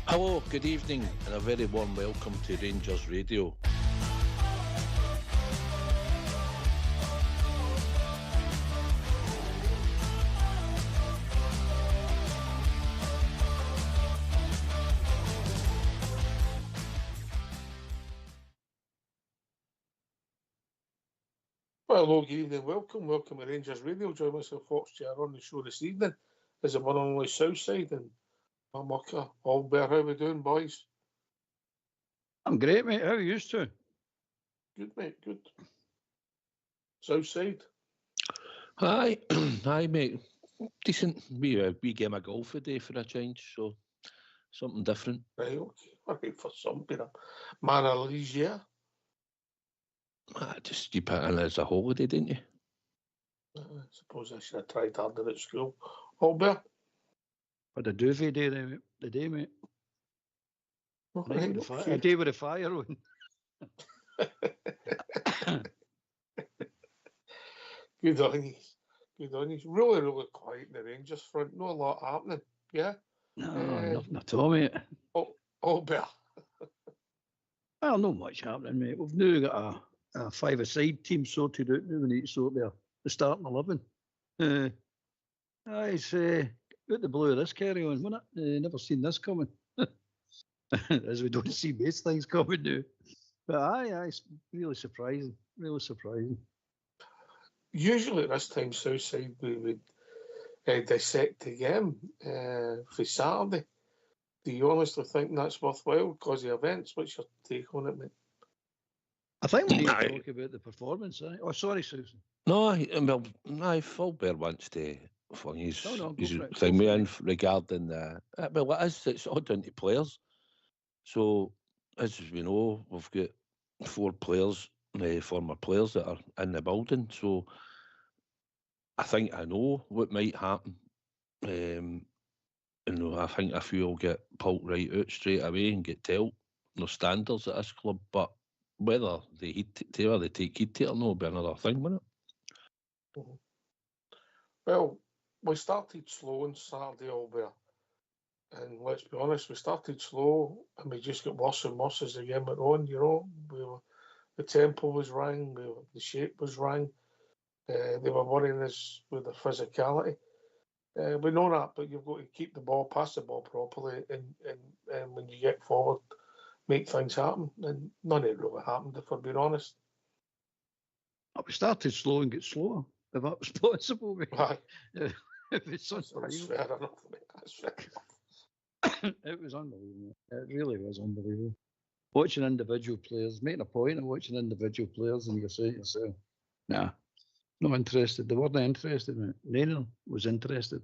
Hello, good evening, and a very warm welcome to Rangers Radio. Well, hello, good evening, welcome to Rangers Radio. Join myself, Oxger, on the show this evening is the one and only Southside and my mucker, Auldbear. How we doing, boys? I'm great, mate. How are you two? Good, mate, good. Southside? Hi, hi, mate. Decent. We game of golf a day for a change, so something different. Right, okay. All right, for some bit of man of leisure. Just you put it in as a holiday, didn't you? I suppose I should have tried harder at school. Auldbear? Had a duvet day today, mate. All right, okay. A day with a fire on. Good on you. Good on you. Really, really quiet in the Rangers front. Not a lot happening. Yeah? No, nothing at all, mate. Auldbear? Well, not much happening, mate. We've now got a five-a-side team sorted out now. We need to sort the starting 11. It's out the blue of this carry on, wasn't it? Never seen this coming. As we don't see most things coming now. But it's really surprising. Really surprising. Usually at this time, Southside, we would dissect the game for Saturday. Do you honestly think that's worthwhile because of events? What's your take on it, mate? I think we need to talk about the performance. Oh, sorry, Susan. No, Auldbear wants to fling his thing me in regarding the. Well, it's all down to players. So, as we know, we've got 4 players, former players that are in the building. So, I think I know what might happen. I think a few will get pulled right out straight away and get dealt. No standards at this club, but whether they take heed to it or not will be another thing, won't it? Mm-hmm. Well, we started slow on Saturday, Auldbear. And let's be honest, we started slow and we just got worse and worse as the game went on, you know. The tempo was wrong, the shape was wrong. They were worrying us with their physicality. We know that, but you've got to keep the ball, pass the ball properly, and when you get forward, make things happen. And none of it really happened, if we're being honest. We started slow and get slower, if that was possible. Right. That's fair enough, mate. That's fair enough. It was unbelievable. It really was unbelievable. Watching individual players, making a point of watching individual players, and you're saying to yourself, nah, not interested. They weren't interested, mate. Neither was interested.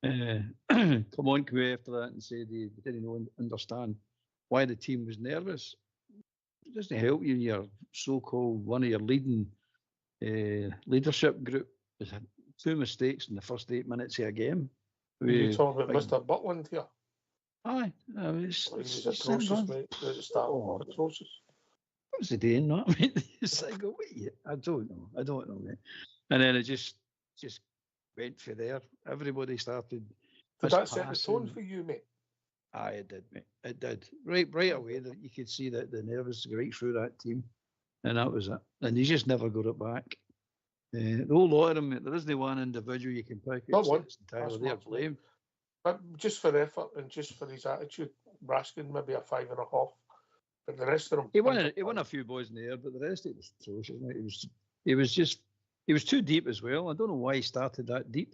Come on after that and say they didn't understand why the team was nervous. It doesn't help you in your so-called one of your leading leadership group. There's 2 mistakes in the first 8 minutes of a game. You're talking about Mr. Butland here? Aye. It's atrocious, mate. It's atrocious. What was he doing? That? I mean, it's like, I don't know, mate. And then it just went for there. Everybody started. Did that set the tone for you, mate? Aye, it did, mate. It did. Right away, that you could see that the nerves go right through that team, and that was it. And you just never got it back. The whole lot of them, mate, there isn't one individual you can pick. Not one. It's entirely their blame. But just for effort and just for his attitude, Raskin maybe a 5.5. But the rest of them, he won a few boys in the air, but the rest of it was atrocious, mate. He was too deep as well. I don't know why he started that deep.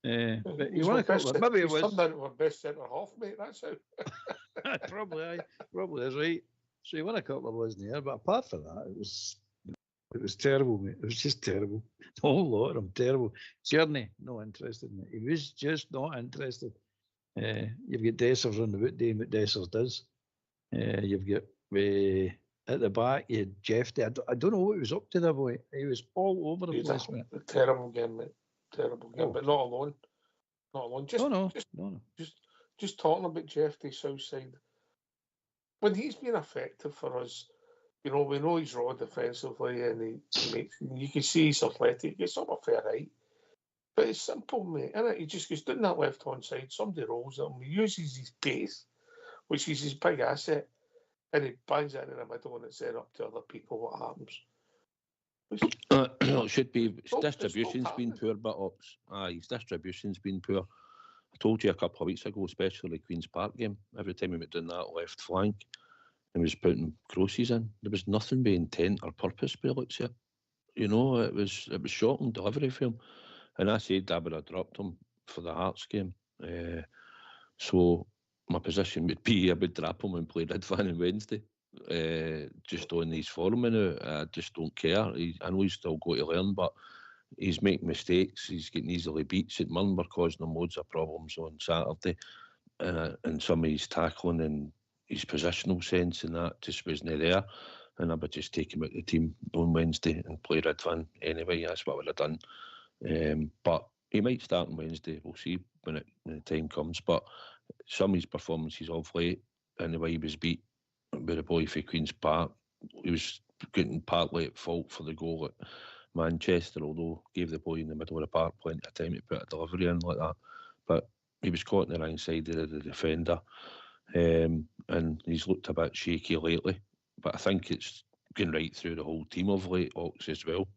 But he won a couple. Maybe it was. Turned out our best centre half, mate. That's how. Probably is right. So he won a couple of boys in the air, but apart from that, it was terrible, mate. It was just terrible. The whole lot of them terrible. Journey, no interested in it. He was just not interested. You've got Dessers on the boot doing what Dessers does. You've got at the back, you had Jeff. I don't know what he was up to, that boy. He was all over the place, mate. A terrible game, mate. Terrible game, but not alone. Not alone. Just talking about Jeff to Southside. When he's been effective for us, you know, we know he's raw defensively and he makes, you can see he's athletic, he gets up a fair height. But it's simple, mate, isn't it? He just goes down that left-hand side, somebody rolls at him, he uses his pace, which is his big asset, and he bangs it in the middle and it's then up to other people what happens. It should be. His Oh, distribution's been poor, but his distribution's been poor. I told you a couple of weeks ago, especially the Queen's Park game, every time he went down that left flank and was putting crosses in, there was nothing by intent or purpose by the looks of it. You know, it was shocking delivery for him. And I said I would have dropped him for the Hearts game. So my position would be I would drop him and play Ridvan on Wednesday. Just on his form now, I just don't care. I know he's still got to learn, but he's making mistakes. He's getting easily beat. St Mirren were causing him loads of problems on Saturday, and some of his tackling and his positional sense and that just wasn't there. And I would just take him out the team on Wednesday and play Ridvan anyway. That's what I would have done. But he might start on Wednesday. We'll see when the time comes. But some of his performances off late and the way he was beat by the boy for Queen's Park, he was getting partly at fault for the goal at Manchester, although gave the boy in the middle of the park plenty of time to put a delivery in like that. But he was caught in the wrong side of the defender, and he's looked a bit shaky lately. But I think it's going right through the whole team of late, Ox, as well.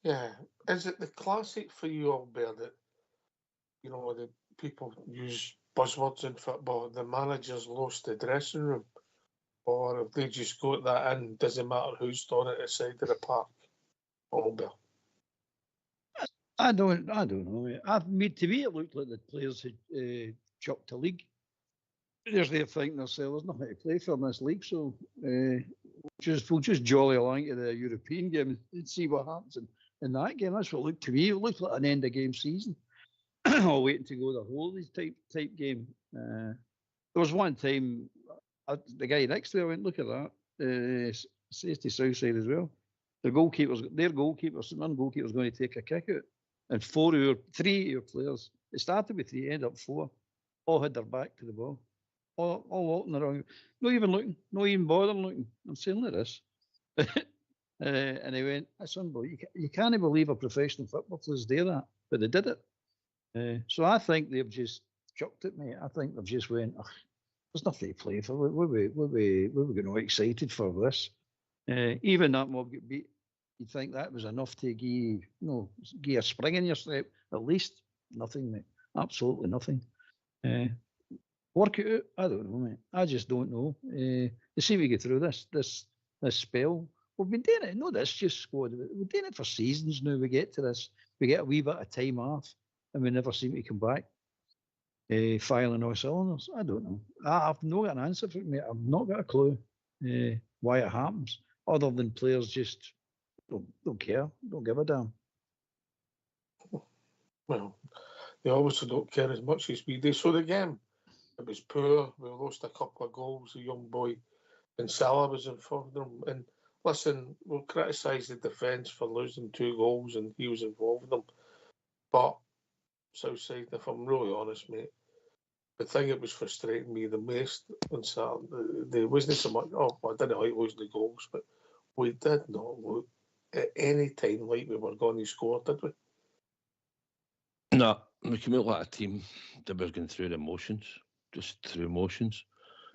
Yeah. Is it the classic for you, Auldbear, that, you know, the people use buzzwords in football, the manager's lost the dressing room? Or if they just got that in, doesn't matter who's on at the side of the park? Auldbear. I don't know. To me, it looked like the players had chucked a league. There's their thinking themselves, there's nothing to play for in this league, so we'll just jolly along to the European game and see what happens in that game. That's what it looked to me. It looked like an end of game season. All waiting to go the Holidays type game. There was one time the guy next to me went, look at that. Says to Southside as well. Their goalkeeper's going to take a kick out. And 3 of your players, it started with 3, ended up 4, all had their back to the ball. All walking around, not even looking, not even bothering looking. I'm saying like this. And he went, that's unbelievable. You can't believe a professional football players do that, but they did it. So I think they've just chucked it, mate. I think they've just went, there's nothing to play for. We're getting excited for this. Even that mob get beat. You'd think that was enough to give a spring in your step. At least nothing, mate. Absolutely nothing. Work it out. I don't know, mate. I just don't know. To see we get through this spell. We've been doing it. No, that's just squad. We're doing it for seasons now. We get to this. We get a wee bit of time off, and we never seem to come back. Filing all cylinders. I don't know. I've not got an answer for it, mate. I've not got a clue why it happens, other than players just don't care, don't give a damn. Well, they obviously don't care as much as we do. So the game, it was poor. We lost a couple of goals. The young boy and Salah was in front of them. And listen, we'll criticise the defence for losing 2 goals and he was involved in them. But Southside, if I'm really honest, mate, the thing that was frustrating me the most on Saturday, there wasn't so much, I didn't like losing the goals, but we did not look at any time like we were going to score, did we? No, we came out like a team that was going through the motions, just through motions.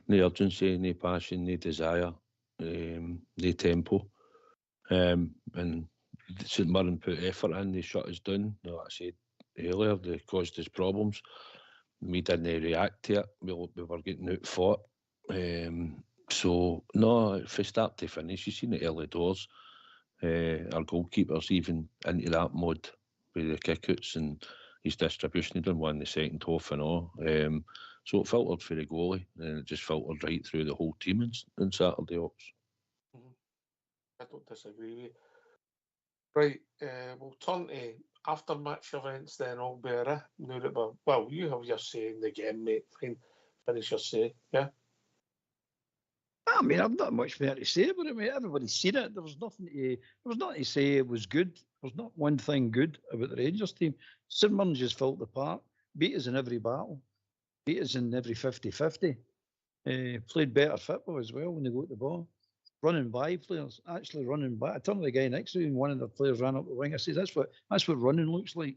No urgency, no passion, no desire, no tempo. And St Mirren put effort in, they shut us down. Like I said earlier, they caused us problems. We didn't react to it. We were getting outfought. So, no, from start to finish, you've seen it early doors. Our goalkeeper's even into that mode with the kickouts and his distribution. He done one in the second half and all. So it filtered for the goalie, and it just filtered right through the whole team on Saturday, Ox. I don't disagree with you. Right, we'll turn to after-match events then, Auldbear. Now that you have your say in the game, mate. Fine, finish your say, yeah? I mean, I've not much more to say about it, mate. Everybody's seen it. There was nothing to say it was good. There's not one thing good about the Rangers team. St Mirren just filled the park, beat us in every battle, beat us in every 50-50. Played better football as well when they got the ball. Running by players, actually running by. I turned to the guy next to me and one of the players ran up the wing. I said, that's what running looks like.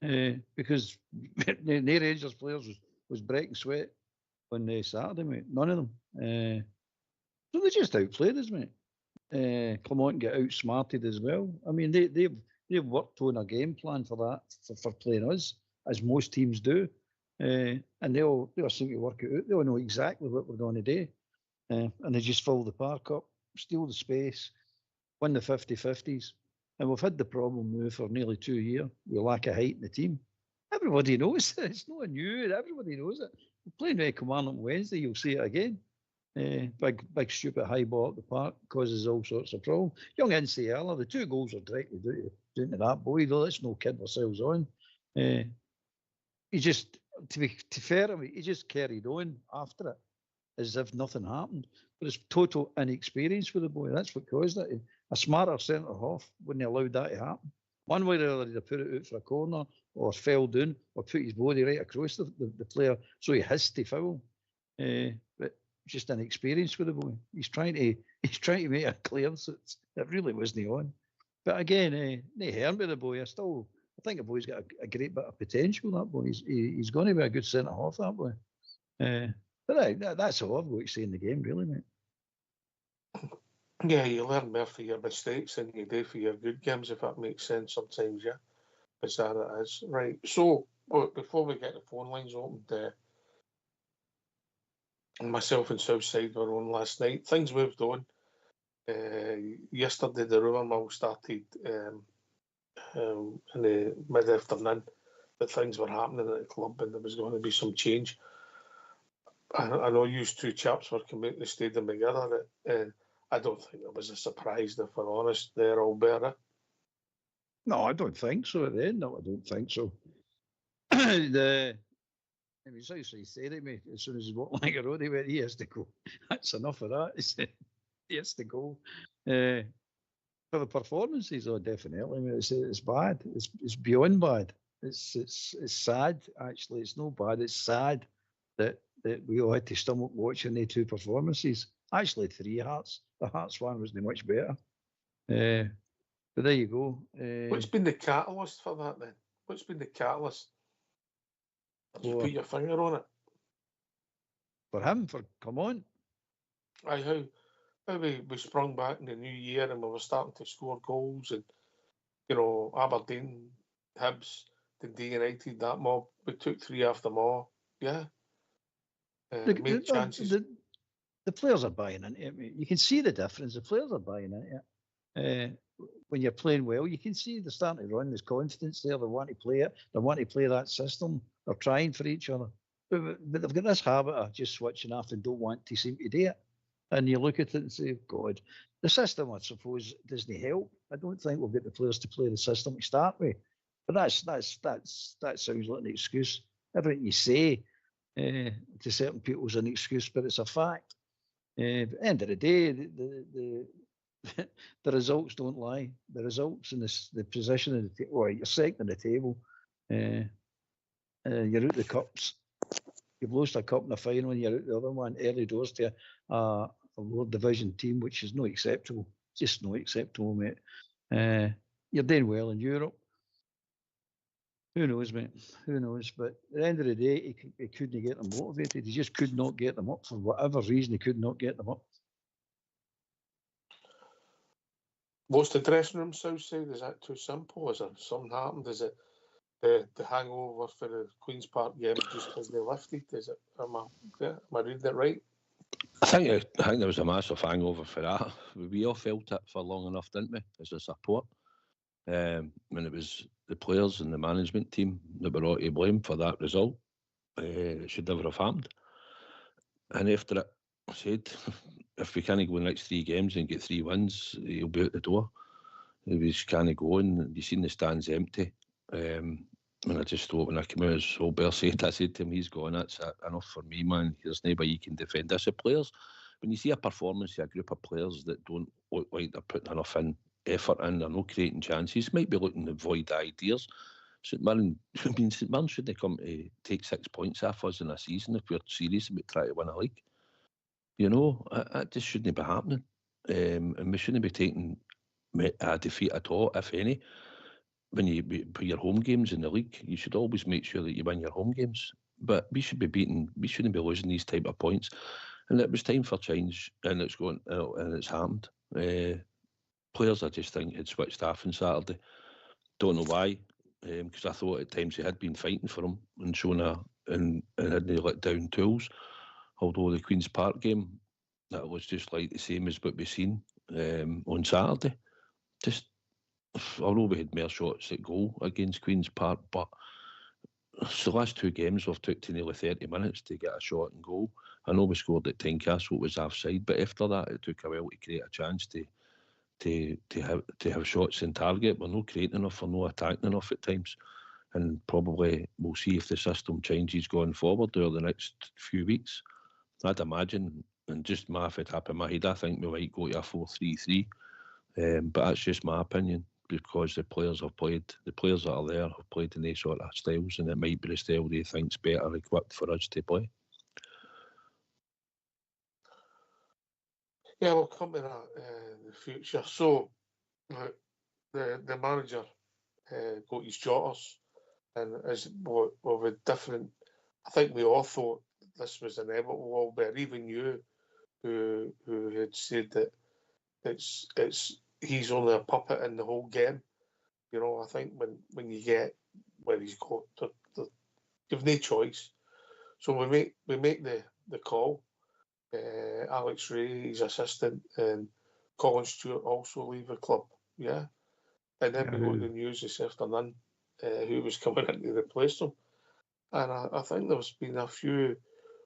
Because the Rangers players was was breaking sweat on Saturday, mate. None of them. So they just outplayed us, mate. Clermont and get outsmarted as well. I mean, they've worked on a game plan for that, for playing us, as most teams do. And they'll seem to work it out. They'll know exactly what we're going to do. And they just fill the park up, steal the space, win the 50-50s. And we've had the problem now for nearly 2 years. We lack a height in the team. Everybody knows it. It's not new. Everybody knows it. We're playing Red Command on Wednesday. You'll see it again. Big stupid high ball at the park causes all sorts of problems. Young NCL, the 2 goals are directly down to that boy, though. Let's no kid ourselves on. He just, to be fair to me, he just carried on after it as if nothing happened. But it's total inexperience for the boy. That's what caused it. A smarter centre half wouldn't have allowed that to happen. One way or the other, he'd put it out for a corner or fell down or put his body right across the player so he has to foul. But just an experience for the boy. He's trying to make a clearance. It really wasn't on. But again, no harm with the boy. I think the boy's got a great bit of potential. That boy, he's going to be a good centre half. That boy. But that's all I've got to say in the game, really, mate. Yeah, you learn more for your mistakes than you do for your good games, if that makes sense sometimes, yeah. As that it is. Right. So, before we get the phone lines opened, myself and Southside were on last night. Things moved on. Yesterday, the rumour mill started in the mid-afternoon that things were happening at the club and there was going to be some change. I know you 2 chaps were coming to the stadium together, and I don't think it was a surprise, if we're honest, there, Auldbear. No, I don't think so. At the end, no, I don't think so. I mean, Southside said it, mate. As soon as he walked like a road, he went, he has to go. That's enough of that. He said, he has to go. For the performances, oh, definitely. I mean, it's bad. It's beyond bad. It's sad, actually. It's not bad. It's sad that we all had to stomach watching the 2 performances. Actually, 3 Hearts. The Hearts one wasn't much better. But there you go. What's been the catalyst for that, then? What's been the catalyst? Did you put your finger on it? For him, come on. Aye, how we sprung back in the new year and we were starting to score goals and, Aberdeen, Hibs, Dundee United, that mob, we took 3 off them all. Yeah. Made chances. The players are buying into it. You can see the difference. The players are buying into it. When you're playing well, you can see they're starting to run. There's confidence there. They want to play it. They want to play that system. They're trying for each other. But they've got this habit of just switching off and don't want to seem to do it. And you look at it and say, God, the system, I suppose, doesn't help. I don't think we'll get the players to play the system to start with. But that sounds like an excuse. Everything you say to certain people is an excuse, but it's a fact. At the end of the day, the results don't lie. The results and the position of the table. Well, you're second in the table. You're out the cups. You've lost a cup in the final and you're out the other one early doors to a lower division team, which is not acceptable. Just not acceptable, mate. You're doing well in Europe. Who knows, mate? Who knows? But at the end of the day, he couldn't get them motivated. He just could not get them up for whatever reason. He could not get them up. What's the dressing room, Southside? Is that too simple? Is there something happened? Is it the hangover for the Queen's Park game just because they lifted? Is it? Am I reading it right? I think there was a massive hangover for that. We all felt it for long enough, didn't we, as a support? When it was the players and the management team that were all to blame for that result. It should never have happened. And after it, I said, if we can't go in the next 3 games and get 3 wins, he'll be out the door. We just can't go on. You've seen the stands empty. And I just thought when I came out, as Auldbear said, I said to him, he's gone, that's enough for me, man. There's nobody you can defend. As a players, when you see a performance of a group of players that don't look like they're putting enough effort in, they're not creating chances, might be looking to avoid ideas. St Mirren shouldn't come to take 6 points off us in a season if we're serious about trying to win a league. That just shouldn't be happening. And we shouldn't be taking a defeat at all, if any. When you put your home games in the league, you should always make sure that you win your home games. but we should be beating. We shouldn't be losing these type of points. And it was time for change, and it's going, and it's happened. Players, I just think, had switched off on Saturday. Don't know why, because I thought at times they had been fighting for him and shown and hadn't let down tools. Although the Queen's Park game, that was just like the same as what we seen on Saturday. Just, although we had more shots at goal against Queen's Park, but the last two games we've took to nearly 30 minutes to get a shot and goal. I know we scored at Tynecastle, it was offside, but after that it took a while to create a chance to have shots in target. We're not creating enough, we're not attacking enough at times, and probably we'll see if the system changes going forward over the next few weeks. I'd imagine, and just off the top of my head, I think we might go to a 4-3-3, but that's just my opinion, because the players that are there have played in these sort of styles, and it might be the style they think's better equipped for us to play. Yeah, we'll come to that in the future. So, the manager got his jotters, and as with different, I think we all thought this was inevitable, but even you, who had said that it's he's only a puppet in the whole game. You know, I think when you get where he's got you've no choice. So we make the call. Alex Ray, his assistant, and Colin Stewart also leave the club. Yeah, and then we got the news this afternoon who was coming in to replace them, and I think there's been a few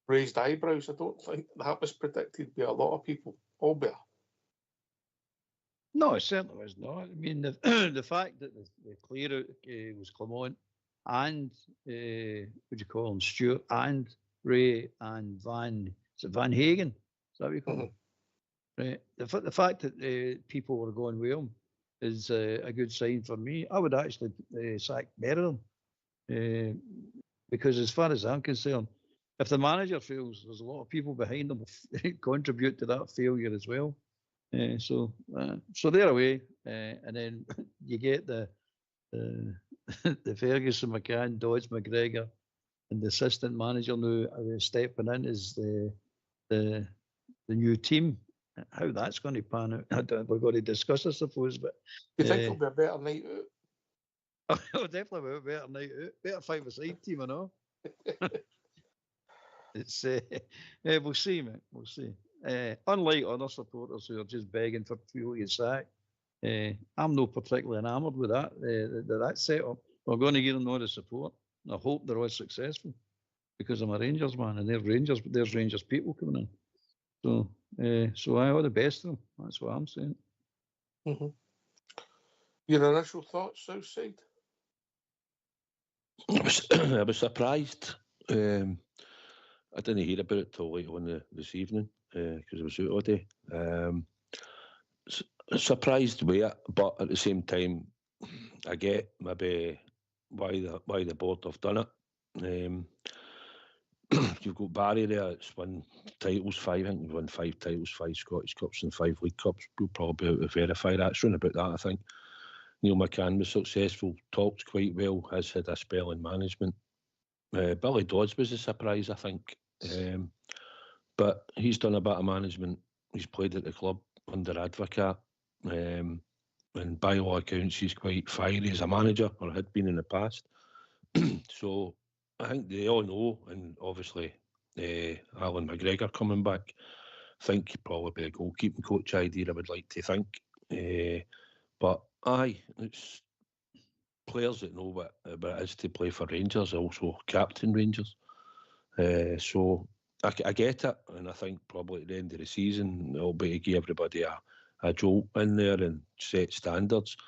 raised eyebrows. I don't think that was predicted by a lot of people. Auldbear. No, it certainly was not. I mean, the the fact that the clear out was Clement and what do you call him, Stewart and Ray and Van Hagen. Is that what you call him? Right. The fact that people were going with him is a good sign for me. I would actually sack Merrill, because as far as I'm concerned, if the manager fails, there's a lot of people behind him contribute to that failure as well. So they're away, and then you get the Ferguson, McCann, Dodds, McGregor, and the assistant manager now stepping in as the new team. How that's going to pan out, we're going to discuss, I suppose. But you think it'll be a better night out? Oh, definitely a better night out. Better five-a-side team, I know. It's we'll see, mate. We'll see. Unlike other supporters who are just begging for people to sack, I'm not particularly enamoured with that setup. We're going to give them all the support. I hope they're all successful, because I'm a Rangers man, and there's Rangers people coming in. So I all the best to them. That's what I'm saying. Mm-hmm. Your initial thoughts, Southside? I was surprised. I didn't hear about it till late on this evening because I was out all day. Surprised with it, but at the same time, I get maybe why the board have done it. You've got Barry there. It's won titles, I think we've won 5 titles, 5 Scottish Cups and 5 League Cups. We'll probably be able to verify that. It's round about that, I think. Neil McCann was successful, talked quite well, has had a spell in management. Billy Dodds was a surprise, I think. But he's done a bit of management. He's played at the club under Advocat. And by all accounts, he's quite fiery as a manager, or had been in the past. So I think they all know, and obviously Alan McGregor coming back, I think he'd probably be a goalkeeping coach idea, I would like to think. But aye, it's players that know what it is to play for Rangers, also captain Rangers. So I get it, and I think probably at the end of the season it'll be to give everybody a jolt in there and set standards.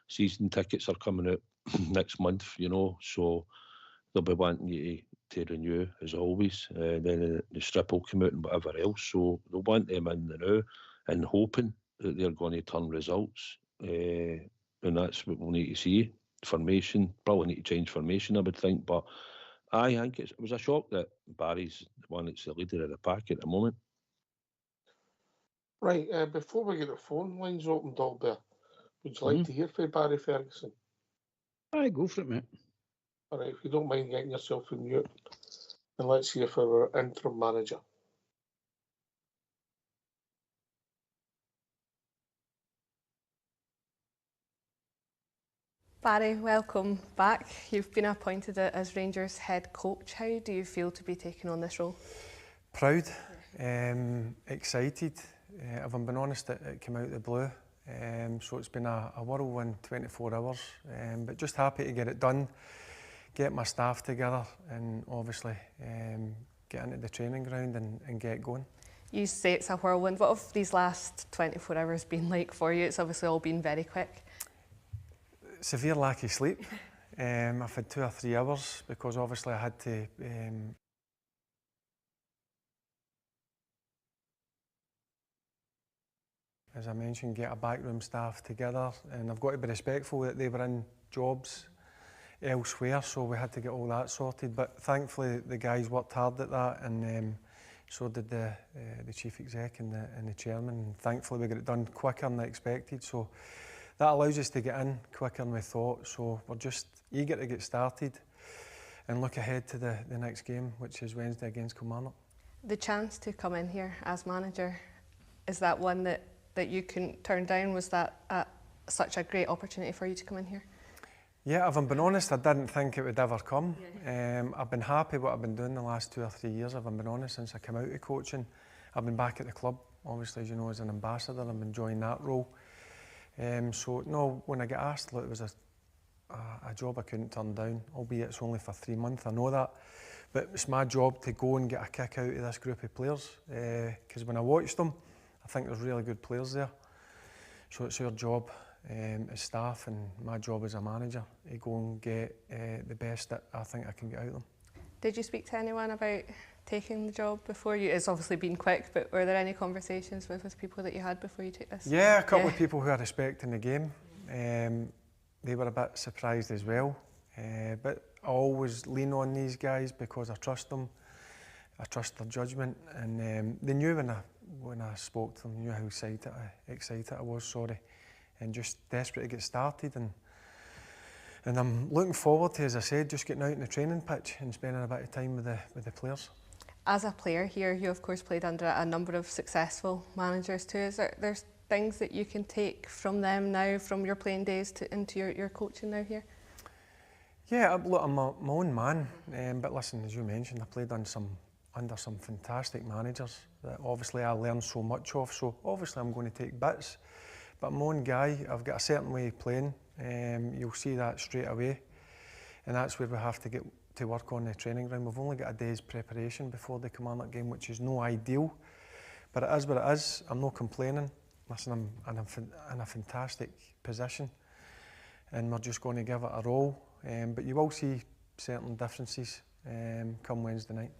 Season tickets are coming out next month, you know, so they'll be wanting you to renew as always. Then the strip will come out and whatever else, so they'll want them in the now and hoping that they're going to turn results. And that's what we'll need to see. Formation, probably need to change formation, I would think, but I think it was a shock that Barry's the one that's the leader of the pack at the moment. Right, before we get the phone lines opened, Auldbear, would you like to hear from Barry Ferguson? Aye, go for it, mate. All right, if you don't mind getting yourself in mute. and let's hear from our interim manager. Barry, welcome back. You've been appointed as Rangers head coach. How do you feel to be taking on this role? Proud, excited. If I'm being honest, it came out of the blue. So it's been a whirlwind 24 hours, but just happy to get it done, get my staff together and obviously get into the training ground and get going. You say it's a whirlwind. What have these last 24 hours been like for you? It's obviously all been very quick. Severe lack of sleep. I've had 2 or 3 hours because obviously I had to as I mentioned, get a backroom staff together, and I've got to be respectful that they were in jobs elsewhere, so we had to get all that sorted. But thankfully, the guys worked hard at that, and so did the chief exec and the chairman. And thankfully, we got it done quicker than I expected. So that allows us to get in quicker than we thought. So we're just eager to get started and look ahead to the next game, which is Wednesday against Kilmarnock. The chance to come in here as manager, is that one that you couldn't turn down? Was that such a great opportunity for you to come in here? Yeah, if I'm being honest, I didn't think it would ever come. I've been happy what I've been doing the last 2 or 3 years, if I'm being honest, since I came out of coaching. I've been back at the club, obviously, as you know, as an ambassador. I'm enjoying that role. So, no, when I get asked, look, it was a job I couldn't turn down, albeit it's only for 3 months, I know that. But it's my job to go and get a kick out of this group of players, because when I watched them, I think there's really good players there. So it's our job as staff and my job as a manager to go and get the best that I think I can get out of them. Did you speak to anyone about taking the job before you? It's obviously been quick, but were there any conversations with people that you had before you took this? Yeah, a couple of people who are respecting the game. They were a bit surprised as well. But I always lean on these guys because I trust them. I trust their judgment, and they knew when I spoke to them, knew how excited I was, and just desperate to get started. And I'm looking forward to, as I said, just getting out in the training pitch and spending a bit of time with the players. As a player here, you of course played under a number of successful managers too. Is there things that you can take from them now, from your playing days into your coaching now here? Yeah, look, I'm my own man, but listen, as you mentioned, I played under some fantastic managers that obviously I learned so much of, so obviously I'm going to take bits. But I'm my own guy, I've got a certain way of playing, you'll see that straight away, and that's where we have to get to work on the training ground. We've only got a day's preparation before the Kilmarnock game, which is no ideal, but it is what it is. I'm not complaining. Listen, I'm in a fantastic position, and we're just going to give it a roll, but you will see certain differences come Wednesday night.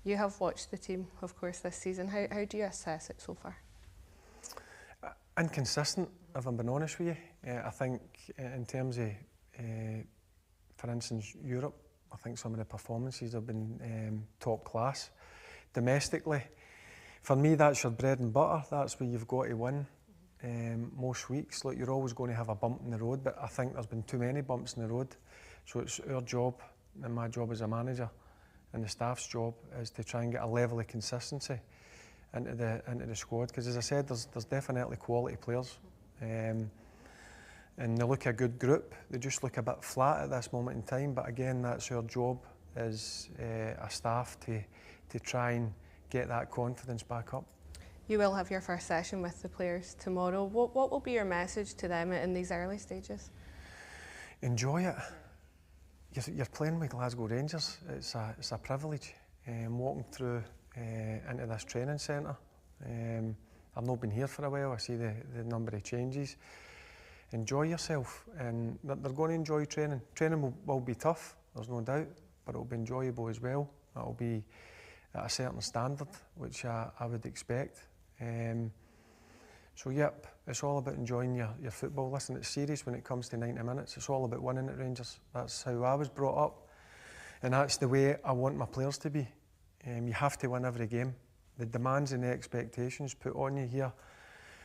You have watched the team, of course, this season. How do you assess it so far? Inconsistent, if I'm being honest with you. I think in terms of, for instance, Europe, I think some of the performances have been top class. Domestically, for me, that's your bread and butter. That's where you've got to win most weeks. Look, you're always going to have a bump in the road, but I think there's been too many bumps in the road. So it's our job, and my job as a manager, and the staff's job is to try and get a level of consistency into the squad, because as I said, there's definitely quality players, and they look a good group. They just look a bit flat at this moment in time, but again, that's our job as a staff to try and get that confidence back up. You will have your first session with the players tomorrow. What will be your message to them in these early stages? Enjoy it. You're playing with Glasgow Rangers. It's a privilege. Walking through into this training centre. I've not been here for a while. I see the number of changes. Enjoy yourself, and they're going to enjoy training. Training will be tough, there's no doubt, but it'll be enjoyable as well. It'll be at a certain standard, which I would expect. So yep, it's all about enjoying your football. Listen, it's serious when it comes to 90 minutes. It's all about winning at Rangers. That's how I was brought up, and that's the way I want my players to be. You have to win every game. The demands and the expectations put on you here,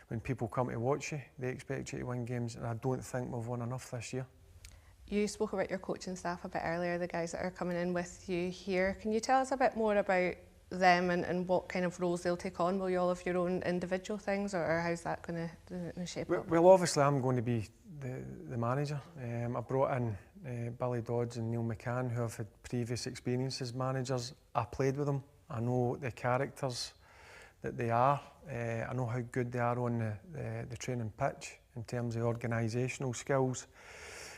when people come to watch you, they expect you to win games, and I don't think we've won enough this year. You spoke about your coaching staff a bit earlier, the guys that are coming in with you here. Can you tell us a bit more about them and what kind of roles they'll take on? Will you all have your own individual things, or how's that going to shape up? Well, obviously I'm going to be the manager. I brought in Billy Dodds and Neil McCann, who have had previous experience as managers. I played with them. I know the characters that they are. I know how good they are on the training pitch in terms of organisational skills.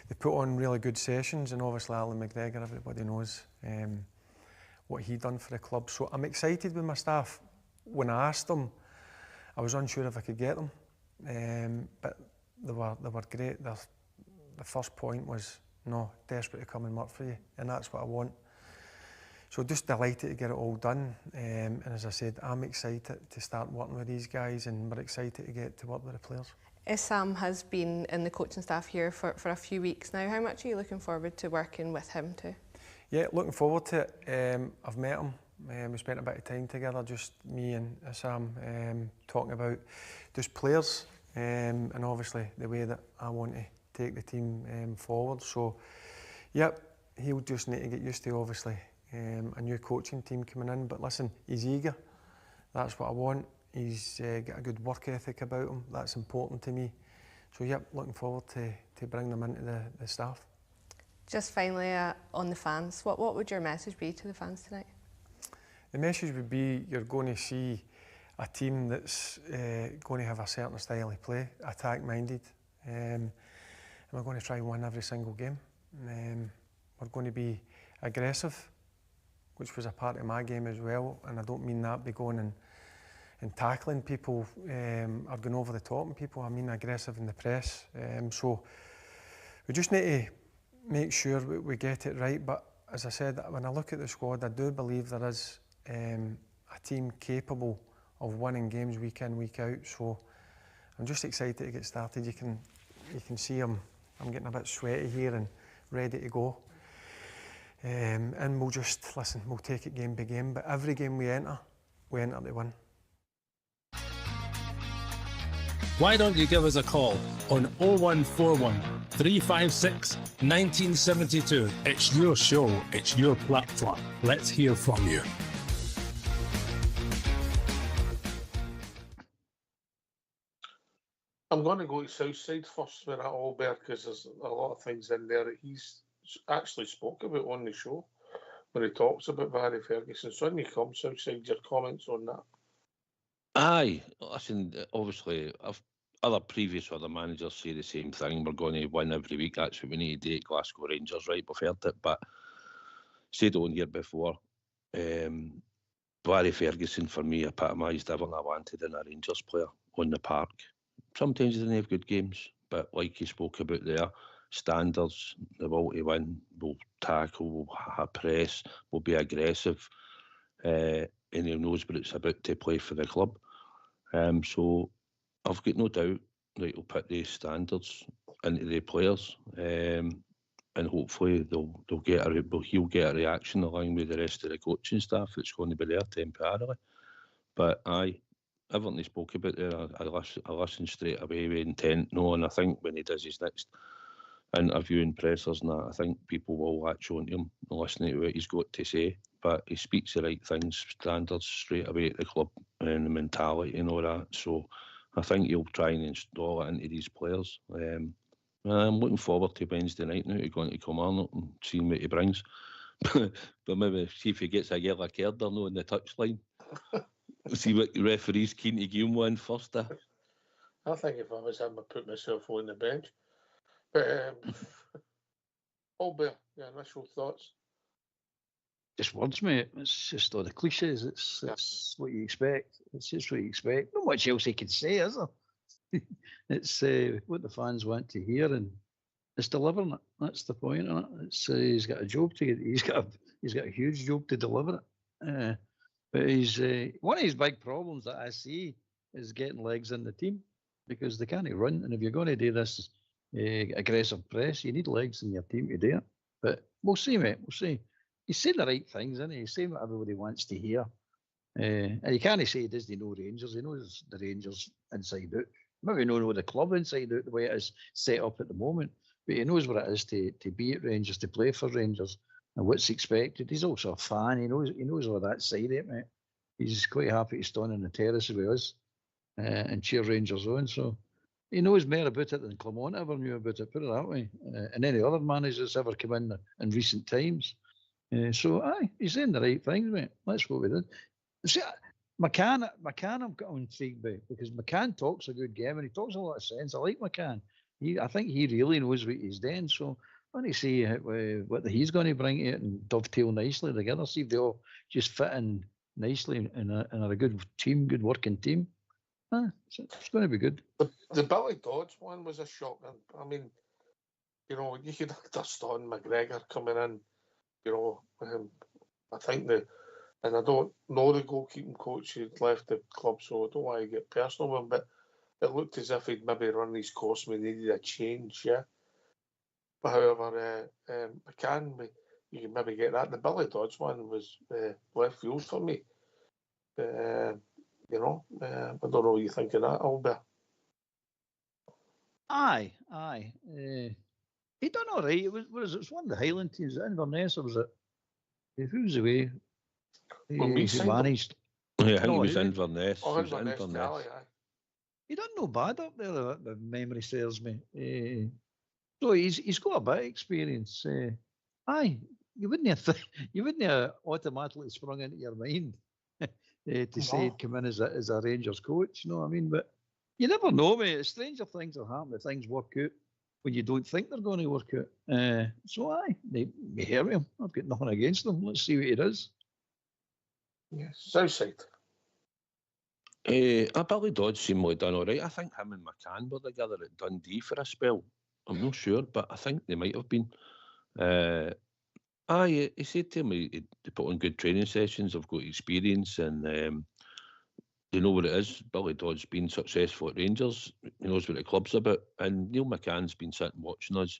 They put on really good sessions, and obviously Alan McGregor, everybody knows what he done for the club. So I'm excited with my staff. When I asked them, I was unsure if I could get them, but they were great. The first point was, no, desperate to come and work for you, and that's what I want. So just delighted to get it all done, and as I said, I'm excited to start working with these guys, and we're excited to get to work with the players. Sam has been in the coaching staff here for a few weeks now. How much are you looking forward to working with him too? Yeah, looking forward to it. I've met him. We spent a bit of time together, just me and Sam, talking about just players and obviously the way that I want to take the team forward. So, yep, he'll just need to get used to obviously a new coaching team coming in. But listen, he's eager. That's what I want. He's got a good work ethic about him. That's important to me. So, yep, looking forward to bring them into the staff. Just finally, on the fans, what would your message be to the fans tonight? The message would be you're going to see a team that's going to have a certain style of play, attack-minded, and we're going to try and win every single game. We're going to be aggressive, which was a part of my game as well, and I don't mean that by going and tackling people or going over the top on people. I mean aggressive in the press. So we just need to make sure we get it right. But as I said, when I look at the squad, I do believe there is a team capable of winning games week in, week out. So I'm just excited to get started. You can see I'm getting a bit sweaty here and ready to go. And we'll just, listen, we'll take it game by game. But every game we enter to win. Why don't you give us a call on 0141 356 1972. It's your show, it's your platform. Let's hear from you. I'm going to go to Southside first with that Auldbear, because there's a lot of things in there that he's actually spoke about on the show when he talks about Barry Ferguson. So when you come, Southside, your comments on that? Aye, listen, obviously, other managers say the same thing. We're going to win every week. That's what we need to do at Glasgow Rangers, right? We've heard it, but said on here before, Barry Ferguson, for me, epitomised everything I wanted in a Rangers player on the park. Sometimes he didn't have good games, but like he spoke about there, standards, the will to win, we'll tackle, we'll press, we'll be aggressive, and he knows what it's about to play for the club. So I've got no doubt that he'll put these standards into the players, and hopefully he'll get a reaction along with the rest of the coaching staff that's going to be there temporarily. But aye, everything he spoke about there, I listened straight away with intent. No, and I think when he does his next interview and pressers and that, I think people will latch on to him and listen to what he's got to say. But he speaks the right things, standards straight away at the club and the mentality and all that. So I think he'll try and install it into these players. I'm looking forward to Wednesday night now to go into Kilmarnock and seeing what he brings. But maybe see if he gets a yellow card or no on the touchline. See what the referee's keen to give him one first. I think if I was him, I'd put myself on the bench. But Auldbear, your initial thoughts? Just words, mate. It's just all the cliches. It's what you expect. It's just what you expect. Not much else he can say, is there? It's what the fans want to hear, and it's delivering it. That's the point of it. It's he's got a job to get. He's got a huge job to deliver it. But he's one of his big problems that I see is getting legs in the team, because they can't run. And if you're going to do this aggressive press, you need legs in your team to do it. But we'll see, mate. We'll see. He's saying the right things, isn't he? He's saying what everybody wants to hear. And you can't say he doesn't know Rangers. He knows the Rangers inside out. Maybe not know the club inside out the way it is set up at the moment. but he knows what it is to be at Rangers, to play for Rangers, and what's expected. He's also a fan. He knows all that side of it, mate. He's quite happy to stand on the terrace with us and cheer Rangers on. So he knows more about it than Clement ever knew about it, put it that way, and any other managers that's ever come in recent times. So, he's saying the right things, mate. That's what we did. See, McCann I've got intrigued by, because McCann talks a good game and he talks a lot of sense. I like McCann. I think he really knows what he's doing. So I want to see what he's going to bring to it and dovetail nicely together. See if they all just fit in nicely and are a good team, good working team. It's going to be good. The Billy Dodds one was a shock. I mean, you know, you could understand McGregor coming in. You know, I think and I don't know the goalkeeping coach who'd left the club, so I don't want to get personal with him, but it looked as if he'd maybe run his course and we needed a change, yeah. But however, McCann, you can maybe get that. The Billy Dodds one was left field for me. You know, I don't know what you think of that, Auldbear. Aye. He done all right. It was one of the Highland teams, Inverness, or was it? Who was away? He managed. Yeah, I think he was Inverness. Oh, Inverness. Aye. He done no bad up there, the memory serves me. So he's got a bit of experience. Aye, you wouldn't have automatically sprung into your mind to say he'd come in as a Rangers coach. You know what I mean? But you never know, mate. Stranger things are happening. Things work out when you don't think they're going to work out. So aye, they hear him. I've got nothing against them. Let's see what he does. Yes, Southside. Billy Dodds seemed like done all right. I think him and McCann were together at Dundee for a spell. I'm not sure, but I think they might have been. He said to him he put on good training sessions. I've got experience and they know what it is. Billy Dodds been successful at Rangers. He knows what the club's about. And Neil McCann's been sitting watching us.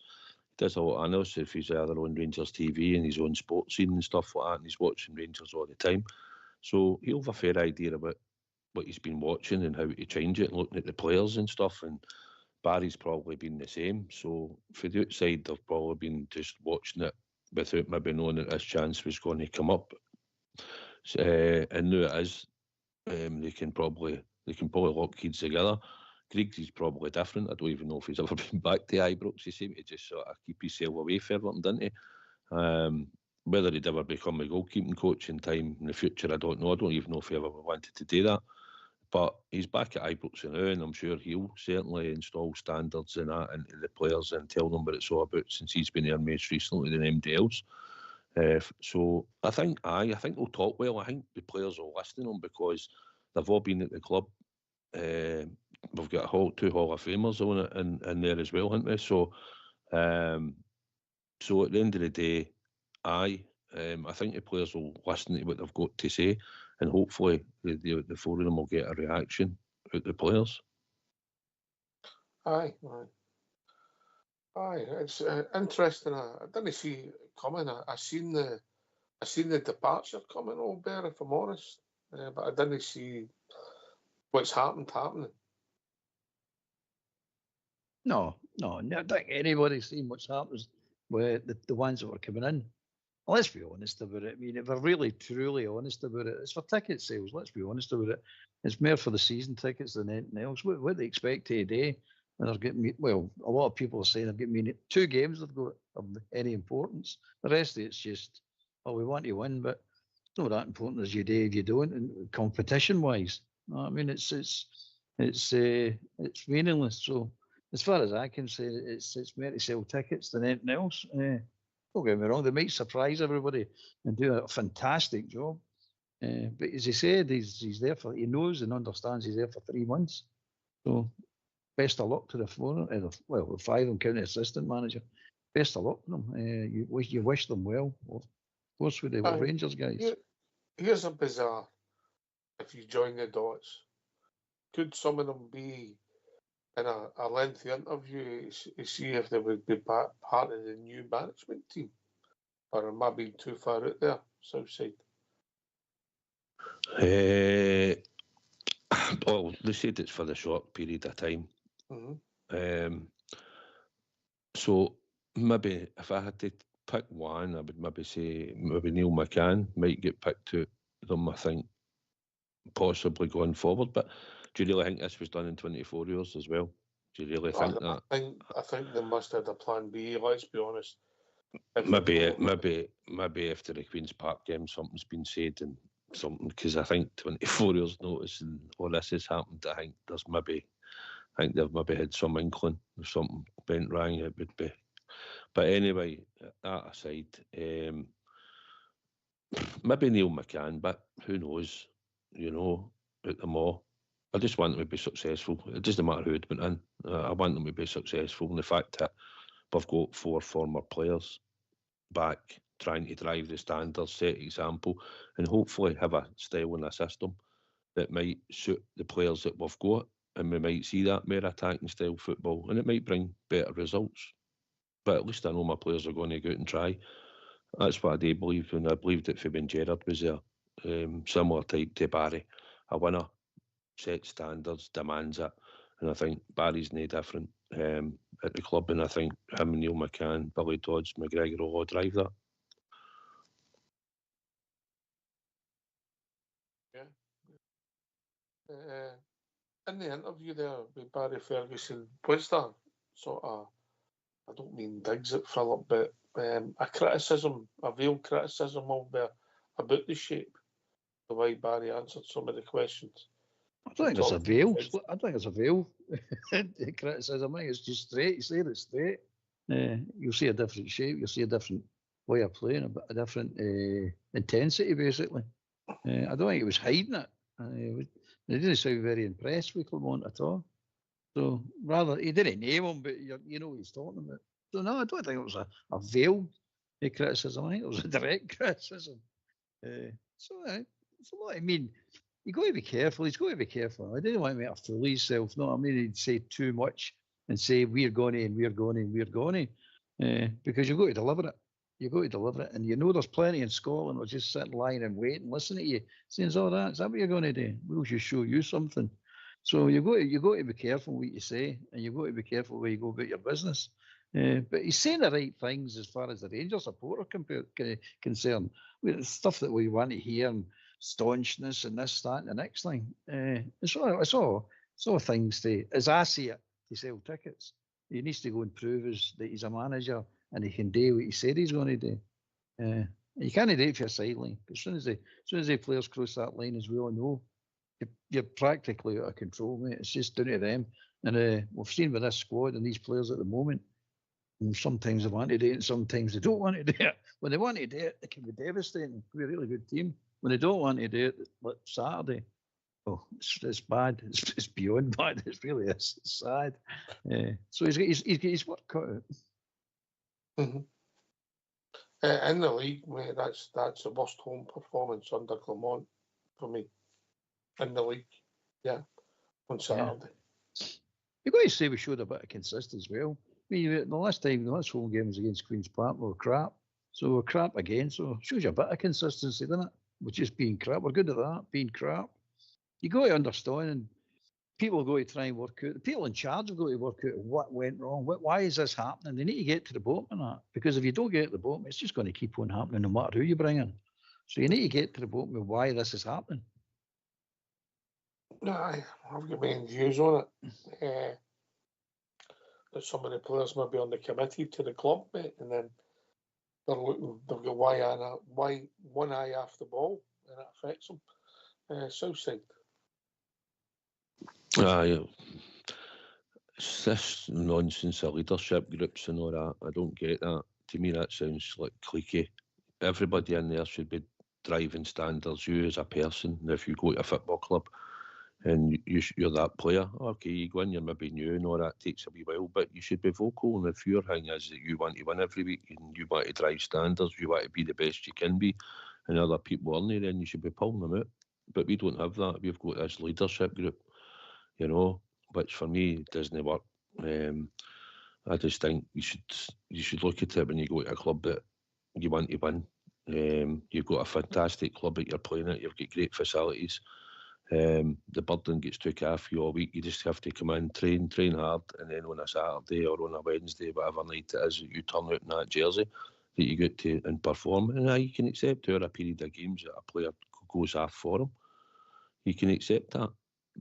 He does a lot of analysis if he's either on Rangers TV and he's on sports scene and stuff like that, and he's watching Rangers all the time. So he'll have a fair idea about what he's been watching and how to change it and looking at the players and stuff. And Barry's probably been the same. So for the outside, they've probably been just watching it without maybe knowing that this chance was going to come up. And now it is. They can probably lock kids together. Griggs is probably different. I don't even know if he's ever been back to Ibrox. He seemed to just sort of keep himself away for everything, didn't he? Whether he'd ever become a goalkeeping coach in time in the future, I don't know. I don't even know if he ever wanted to do that. But he's back at Ibrox now, and I'm sure he'll certainly install standards and that into the players and tell them what it's all about, since he's been there most recently than anybody else. So I think they'll talk well. I think the players will listen to them because they've all been at the club. We've got two Hall of Famers on it in there as well, haven't we? So at the end of the day, I think the players will listen to what they've got to say, and hopefully the four of them will get a reaction out the players. Aye. It's interesting. I didn't see it coming. I seen the departure coming, Auldbear, if I'm honest, but I didn't see what's happening. No, I don't think anybody's seen what's happened with the ones that were coming in. Well, let's be honest about it. I mean, if we're really, truly honest about it, it's for ticket sales. Let's be honest about it. It's more for the season tickets than anything else. What they expect today, and they're getting, well, a lot of people are saying they're getting 2 games they've got of any importance. The rest of it's just, we want to win, but it's not that important as you do if you don't. And competition-wise, I mean, it's meaningless. So as far as I can say, it's more to sell tickets than anything else. Don't get me wrong, they might surprise everybody and do a fantastic job. But as he said, he's there for, he knows and understands he's there for 3 months. So best of luck to the 4, the 5 and county assistant manager. Best of luck to them. You wish them well. Of course, with the Rangers guys. Here's a bizarre. If you join the dots, could some of them be in a lengthy interview to see if they would be part of the new management team? Or am I being too far out there, Southside? Well, they said it's for the short period of time. Mm-hmm. So maybe if I had to pick one, I would maybe say maybe Neil McCann might get picked to them, I think, possibly going forward. But do you really think this was done in 24 years as well? Do you really think that? I think they must have a plan B, let's be honest. Maybe after the Queen's Park game something's been said and something, because I think 24 years notice and all this has happened. I think they've maybe had some inkling if something went wrong, it would be. But anyway, that aside, maybe Neil McCann, but who knows, at them all. I just want them to be successful. It doesn't matter who it went in. I want them to be successful. And the fact that we've got 4 former players back trying to drive the standards, set example, and hopefully have a style and a system that might suit the players that we've got, and we might see that more attacking style football, and it might bring better results. But at least I know my players are going to go out and try. That's what I do believe, and I believed it for when Gerrard was there. Similar type to Barry, a winner, sets standards, demands it, and I think Barry's no different at the club, and I think him and Neil McCann, Billy Dodds, McGregor will all drive that. Yeah. In the interview there with Barry Ferguson, was there sort of, I don't mean digs at Philip, but a criticism, a veiled criticism about the shape, the way Barry answered some of the questions? I don't think it's a veil. I think it's a veil criticism. I think it's just straight. You say it's straight. You'll see a different shape. You'll see a different way of playing, a different intensity, basically. I don't think he was hiding it. He didn't sound very impressed with Clement at all. So rather, he didn't name him, but you know what he's talking about. So no, I don't think it was a veiled criticism. I think it was a direct criticism. So it's a lot. I mean, you got to be careful. He's got to be careful. I didn't want him to fool himself. No, I mean, he'd say too much and say we're going to and we're going and we're going to, because you've got to deliver it. You've got to deliver it, and you know there's plenty in Scotland who'll just sit lying and wait and listen to you, saying, "Oh, is that what you're going to do? We'll just show you something." So you've got to be careful what you say, and you've got to be careful where you go about your business. But he's saying the right things as far as the Rangers supporter concerned. With stuff that we want to hear, and staunchness and this, that, and the next thing. It's all things to, as I see it, to sell tickets. He needs to go and prove that he's a manager and he can do what he said he's going to do. You can't do it for a sideline. As soon as the players cross that line, as we all know, you're practically out of control, mate. It's just down to them. And we've seen with this squad and these players at the moment, and sometimes they want to do it and sometimes they don't want to do it. When they want to do it, it can be devastating. It can be a really good team. When they don't want to do it, like Saturday, it's bad. It's beyond bad. It really is. It's sad. So he's got his work cut out. Mm-hmm. In the league, mate, that's the worst home performance under Clement for me. In the league, on Saturday. Yeah. You've got to say we showed a bit of consistency as well. I mean, the last home game was against Queen's Park, we were crap. So we're crap again. So it shows you a bit of consistency, doesn't it? We're just being crap. We're good at that, being crap. You got to understand, and people go to try and work out. The people in charge have got to work out what went wrong. Why is this happening? They need to get to the bottom of that. Because if you don't get to the bottom, it's just going to keep on happening no matter who you bring in. So you need to get to the bottom of why this is happening. No, I've got my own views on it. That some of the players may be on the committee to the club, mate, and then they've got one eye off the ball, and it affects them. Southside. It's this nonsense of leadership groups and all that. I don't get that. To me, that sounds like cliquey. Everybody in there should be driving standards. You as a person, if you go to a football club and you're that player, okay, you go in, you're maybe new and all that, takes a wee while, but you should be vocal. And if your thing is that you want to win every week and you want to drive standards, you want to be the best you can be, and other people aren't, then you should be pulling them out. But we don't have that. We've got this leadership group, which for me doesn't work. I just think you should look at it when you go to a club that you want to win. You've got a fantastic club that you're playing at. You've got great facilities. The burden gets took off you all week. You just have to come in, train hard, and then on a Saturday or on a Wednesday, whatever night it is, you turn out in that jersey that you get to and perform. And you can accept over a period of games that a player goes off for him. You can accept that.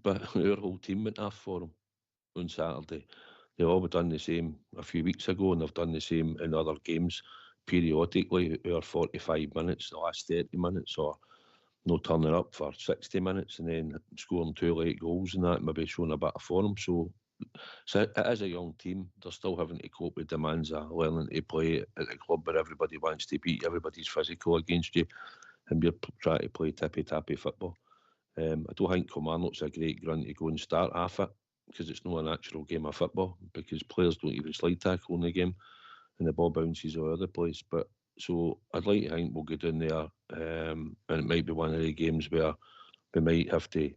But our whole team went off for him on Saturday. They've all done the same a few weeks ago, and they've done the same in other games periodically, our 45 minutes, the last 30 minutes, or no turning up for 60 minutes and then scoring 2 late goals and that, maybe showing a bit of form. So it is a young team. They're still having to cope with demands of learning to play at the club where everybody wants to beat, everybody's physical against you, and we're trying to play tippy-tappy football. I don't think Kilmarnock's a great grunt to go and start half it, because it's not a natural game of football, because players don't even slide tackle in the game and the ball bounces all over the place. But so I'd like to think we'll get in there, and it might be one of the games where we might have to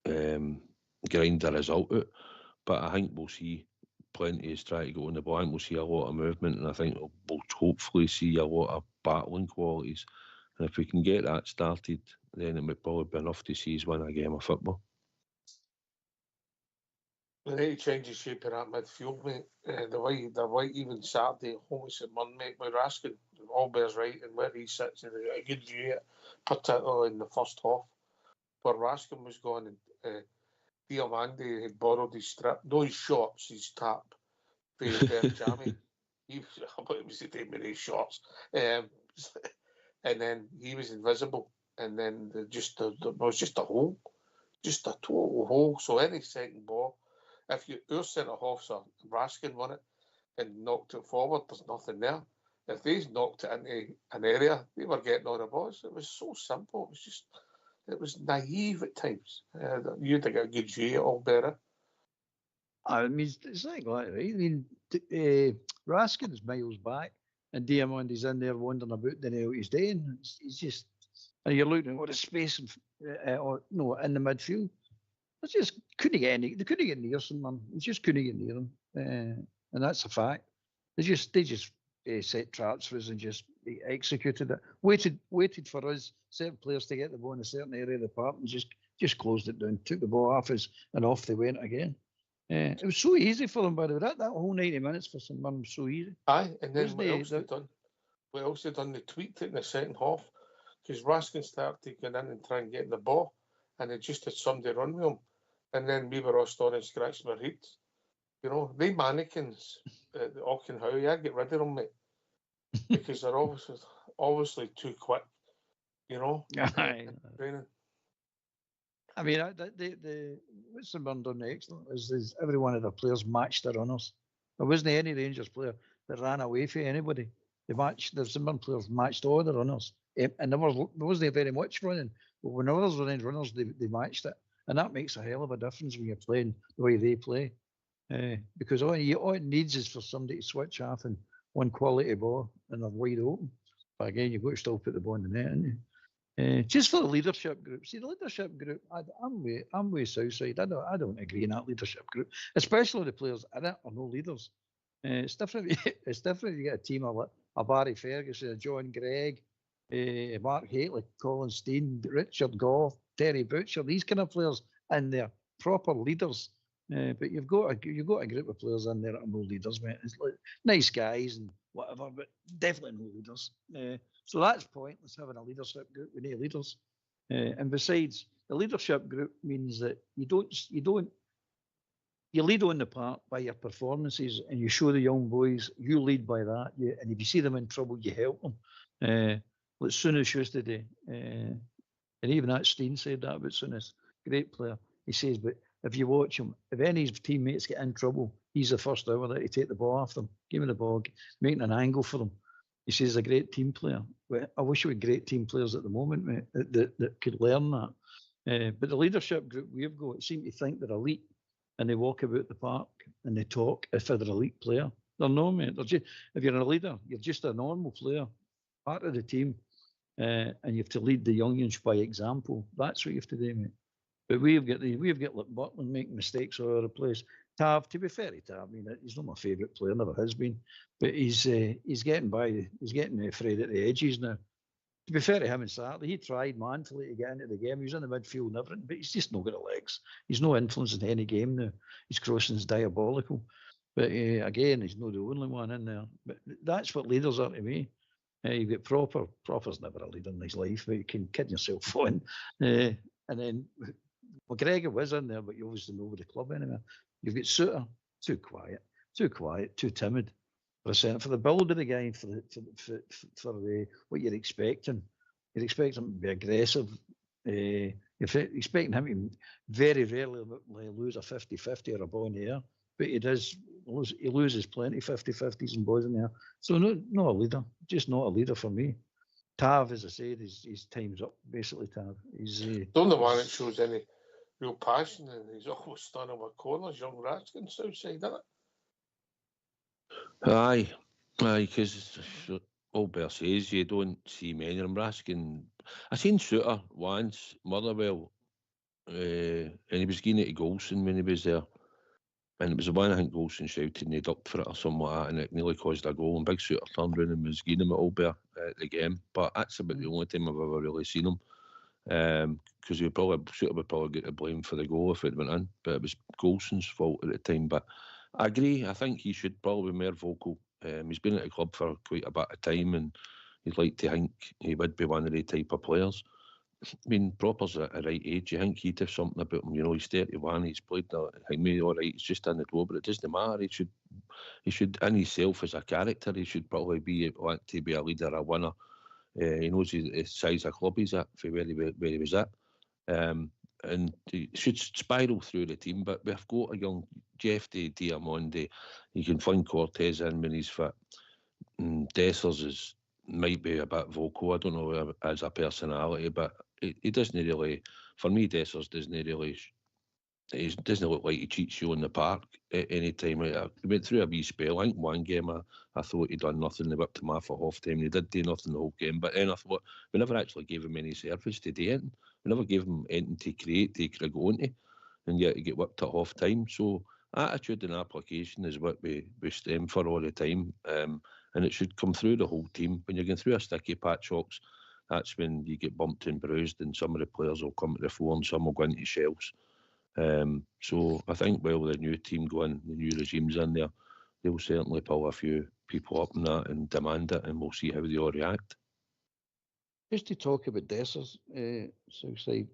grind the result out. But I think we'll see plenty of try to go on the ball. I think we'll see a lot of movement, and I think we'll hopefully see a lot of battling qualities. And if we can get that started, then it would probably be enough to see us win a game of football. We need to change the shape of that midfield, mate. The way even Saturday at home is Monday, mate, with Raskin, Auldbear's right, and where he sits, and a good view, particularly in the first half, where Raskin was going, and Diamande had borrowed his strip, no his shorts, his tap, for Berjami. I thought it was the name of his shorts. And then he was invisible, and then there was just a hole, just a total hole. So any second ball, if our centre-halves are Raskin won it and knocked it forward, there's nothing there. If they knocked it into an area, they were getting all the balls. It was so simple. It was naive at times. You'd have got a good view at Auldbear. I mean, it's like that, right? I mean, Raskin's miles back, and Diamandi's in there wandering about, doing what he's doing. He's just, and you're looking at what the space in the midfield. They just couldn't get any. They couldn't get near someone. They just couldn't get near them, and that's a fact. They just set traps for us and just executed it. Waited for us, certain players, to get the ball in a certain area of the park, and just closed it down. Took the ball off us, and off they went again. It was so easy for them, by the way. That whole 90 minutes for St Mirren was so easy. Aye, and then what else they done? What else they done? They tweaked it in the second half, because Raskin started to get in and try and get the ball, and they just had somebody run with him. And then we were all starting scratching our heads. You know, they mannequins at the Auchenhowie, I'd get rid of them, mate. Because they're obviously too quick, you know. Aye. I mean, what's the Mirren done excellent is every one of the players matched their runners. There wasn't any Rangers player that ran away from anybody. The Mirren players matched all the runners. And there wasn't very much running, but when others were in runners, they matched it. And that makes a hell of a difference when you're playing the way they play. Because all it needs is for somebody to switch off and one quality ball and they're wide open. But again, you've got to still put the ball in the net, haven't you? Just for the leadership group. See, the leadership group, I'm with Southside. I don't agree in that leadership group, especially the players in it are no leaders. It's different. It's different if you get a team of a Barry Ferguson, a John Gregg, Mark Haitley, Colin Steen, Richard Gough, Terry Butcher, these kind of players in there, proper leaders. But you've got a group of players in there that are no leaders, mate. It's like nice guys and whatever, but definitely no leaders. So that's pointless having a leadership group with no leaders. And besides, the leadership group means that you lead on the part by your performances, and you show the young boys you lead by that. And if you see them in trouble, you help them. Like Souness used to do. And even that Steen said that about Souness, great player. He says, but if you watch him, if any of his teammates get in trouble, he's the first over there to take the ball off them, give him the ball, making an angle for them. He says he's a great team player. I wish we had great team players at the moment, mate, that could learn that. But the leadership group we've got seem to think they're elite, and they walk about the park and they talk as if they're an elite player. They're no, mate. If you're a leader, you're just a normal player, part of the team. And you have to lead the youngins by example. That's what you have to do, mate. But we've got like Butland making mistakes all over the place. Tav, to be fair to Tav, I mean, he's not my favourite player, never has been. But he's getting by. He's getting afraid at the edges now. to be fair to him on Saturday, he tried manfully to get into the game. He was in the midfield and everything, but he's just not got the legs. He's no influence in any game now. His crossing's diabolical. But again, he's not the only one in there. But that's what leaders are to me. You get Proper's never a leader in his life, but you can kid yourself on. And then McGregor was in there, but you obviously know with the club anyway. You've got Suter, too quiet, too timid. For the build of the guy, for what you're expecting. You're expecting him to be aggressive. You're expecting him to very rarely lose a 50-50 or a ball in the air. But he does. He loses plenty 50-50s and balls in the air. So not a leader. Just not a leader for me. Tav, as I said, his time's up, basically, Tav. He's the only one that shows any real passion, and he's always standing over corners, young Raskin, Southside, isn't it? Aye, because Auldbear says you don't see many of them. Raskin, I seen Suter once, Motherwell, and he was getting it to Golson when he was there. And it was the one, I think Golson shouted and he ducked for it or something like that, and it nearly caused a goal. And Big Suter turned round and was getting him at Auldbear at the game. But that's about the only time I've ever really seen him. Because Suter would probably get the blame for the goal if it went in. But it was Golson's fault at the time. But I agree, I think he should probably be more vocal. He's been at the club for quite a bit of time, and you'd like to think he would be one of the type of players. I mean, Proper's at the right age. You think he'd have something about him. You know, he's 31. He's played all right. He's just in the door, but it doesn't matter. He should, in himself as a character, he should probably want to be a leader, a winner. He knows the size of club he's at, for where he was at, and he should spiral through the team. But we've got a young Jeff Diamande. You can find Cortez in when he's fit. Dessers might be a bit vocal. I don't know as a personality, but he doesn't really. For me, Dessers doesn't really. He doesn't look like he cheats you in the park at any time. He went through a wee spell. I think one game I thought he'd done nothing. They whipped him off at half time. He did do nothing the whole game. But then I thought we never actually gave him any service to do anything. We never gave him anything to create, to go into, and yet he get whipped at half time. So attitude and application is what we stem for all the time. And it should come through the whole team. When you're going through a sticky patch, Hawks, that's when you get bumped and bruised, and some of the players will come to the fore and some will go into shells. So I think while the new team go in, the new regime's in there, they'll certainly pull a few people up in that and demand it, and we'll see how they all react. Just to talk about Dessers, Southside.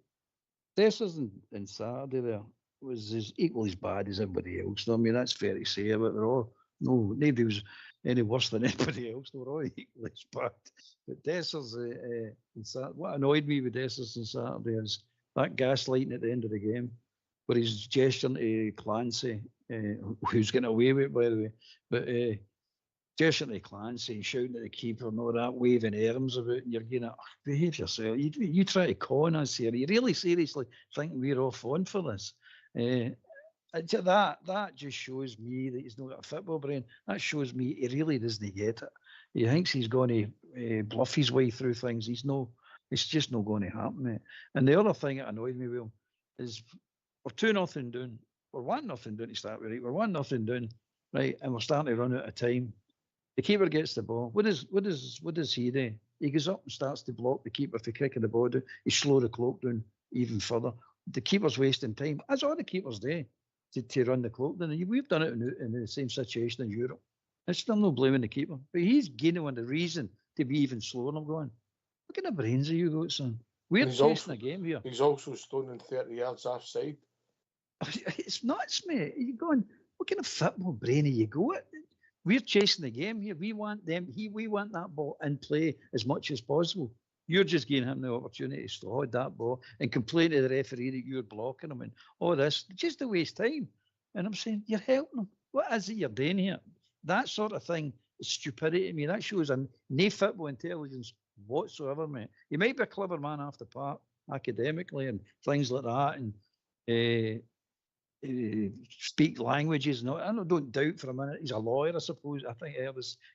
Dessers and Saturday there was equally as bad as everybody else. I mean, that's fair to say, but nobody was any worse than anybody else. They were all equally as bad. But Dessers, what annoyed me with Dessers on Saturday is that gaslighting at the end of the game, where he's gesturing to Clancy, who's getting away with it, by the way, but gesturing to Clancy and shouting at the keeper and all that, waving arms about, and you're going, behave yourself. You try to con us here. You really seriously think we're off on for this? That just shows me that he's not got a football brain. That shows me he really doesn't get it. He thinks he's going to bluff his way through things. It's just not going to happen, mate. And the other thing that annoyed me, Will, is we're 2-0 down. We're 1-0 down to start with, right? We're 1-0 down, right? And we're starting to run out of time. The keeper gets the ball. What does he do? He goes up and starts to block the keeper for kicking the ball down. He slow the clock down even further. The keeper's wasting time. That's all the keepers do, to run the clock down. And we've done it in the same situation in Europe. It's still no blaming the keeper. But he's gaining on the reason to be even slower. I'm going, what kind of brains are you got, son? We're chasing a game here. He's also stoning 30 yards offside. It's nuts, mate. You're going, what kind of football brain are you got? We're chasing the game here. We want we want that ball in play as much as possible. You're just giving him the opportunity to slide that ball and complain to the referee that you're blocking him and all this, just to waste time. And I'm saying, you're helping him. What is it you're doing here? That sort of thing is stupidity to me. That shows no football intelligence whatsoever, mate. You might be a clever man off the park academically and things like that, and speak languages. No, I don't doubt for a minute he's a lawyer. I suppose I think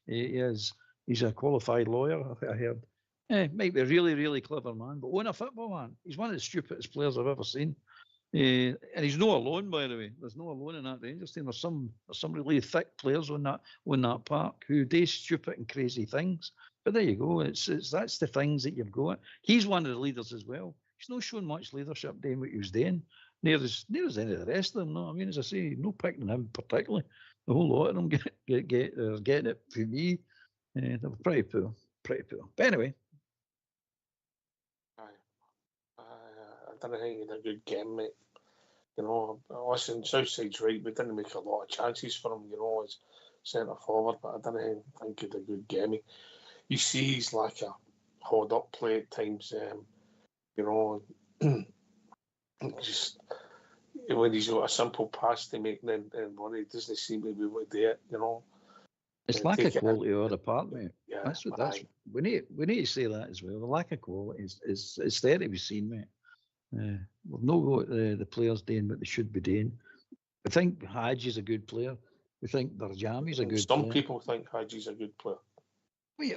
he's a qualified lawyer. I heard. Might be a really, really clever man, but on a football man, he's one of the stupidest players I've ever seen. And he's not alone, by the way. There's no alone in that Rangers team. There's some really thick players on that park who do stupid and crazy things. But there you go. It's that's the things that you've got. He's one of the leaders as well. He's not showing much leadership doing what he was doing. Near as any of the rest of them. No, I mean, as I say, no picking him particularly. The whole lot of them getting it for me. They were pretty poor. But anyway. I don't think he had a good game, mate. You know, listen, Southside's right. We didn't make a lot of chances for him, you know, as centre forward, but I don't think he had a good game. You see he's like a hold up play at times, you know, just when he's got a simple pass to make and one, he doesn't seem to be able to do it, you know. It's lack of quality on the part, mate. Yeah, that's we need to say that as well. The lack of quality is there to be seen, mate. We've not got the players doing what they should be doing. I think Haji's a good player. We think Barjami's a good player. Some people think Haji's a good player.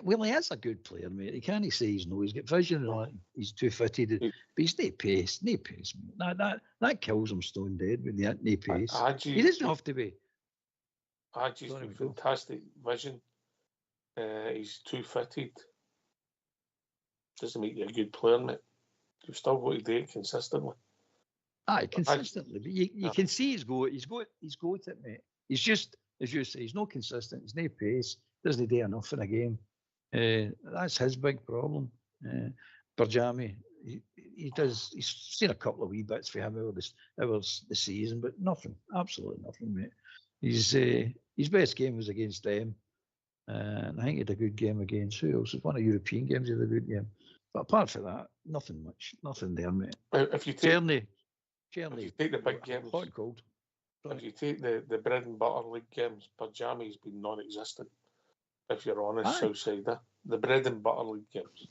Well, he is a good player, mate. He can't say he's no. He's got vision, like he's too fitted. But he's no pace, mate. That kills him stone dead with no pace. He doesn't have to be. Haji's got fantastic vision. He's too fitted. Doesn't make you a good player, mate. You've still got to do it consistently. Consistently. But you can see he's got it, mate. He's just, as you say, he's not consistent. He's no pace. Doesn't do enough in a game. That's his big problem. Barjami, he does. He's seen a couple of wee bits for him over the season, but nothing, absolutely nothing, mate. His best game was against them, and I think he had a good game against who else? It was one of the European games. He had a good game, but apart from that, nothing much, nothing there, mate. If you take Journey, if you take the big games, hot and cold. If you take the bread and butter league games, Barjami's been non-existent. If you're honest, Southside, the bread and butter league games.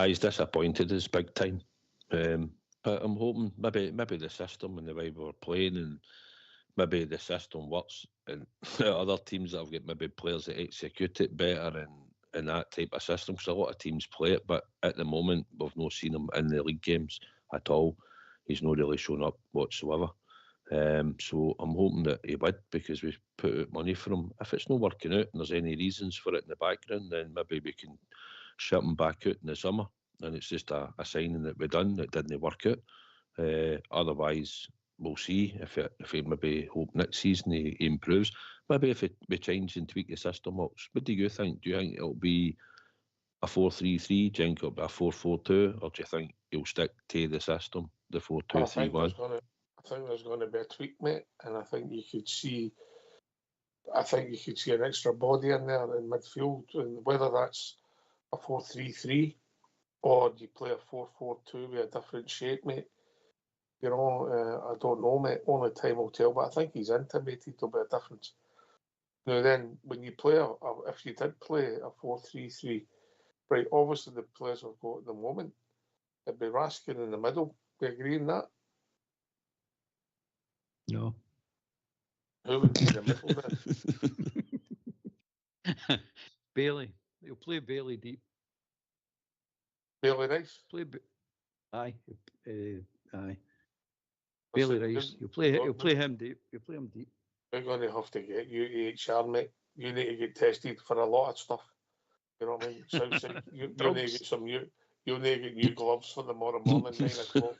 He's disappointed. It's big time. I'm hoping maybe the system and the way we were playing, and maybe the system works, and other teams that have got maybe players that execute it better and that type of system. Because a lot of teams play it, but at the moment we've not seen him in the league games at all. He's not really shown up whatsoever. So I'm hoping that he would, because we've put out money for him. If it's not working out and there's any reasons for it in the background, then maybe we can ship him back out in the summer, and it's just a signing that we've done that didn't work out. Otherwise, we'll see if he maybe hope next season he improves. Maybe if we change and tweak the system. What do you think? Do you think it'll be a 4-3-3? Do you think it'll be a 4-4-2? Or do you think he'll stick to the system, the 4-2-3-1? I think there's going to be a tweak, mate, and I think you could see an extra body in there in midfield, and whether that's a 4-3-3 or you play a 4-4-2 with a different shape, mate. You know, I don't know, mate. Only time will tell, but I think he's intimated there'll be a difference. Now then, when you play, if you did play a 4-3-3, right, obviously the players we've got at the moment, it'd be Raskin in the middle. Do you agree on that? No. Who would be in the middle then? Bailey. He'll play Bailey deep. Bailey Rice? Aye. Bailey Rice. You'll play him deep. You'll play him deep. We're going to have to get you to HR, mate. You need to get tested for a lot of stuff. You know what I mean? Southside, you need to get some new. You'll need to get new gloves for tomorrow morning, 9 o'clock.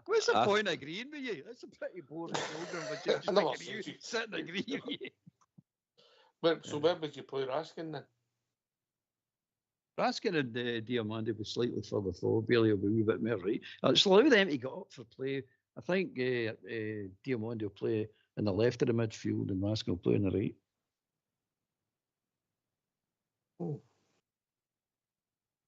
What's the point of agreeing with you? That's a pretty boring program, but just sit and agree with you. So where would you play Raskin then? Raskin and Diamandi will be slightly further forward. Bailey will be a wee bit more right. It's allow them to get up for play. I think Diamandi will play in the left of the midfield and Raskin will play on the right. Oh.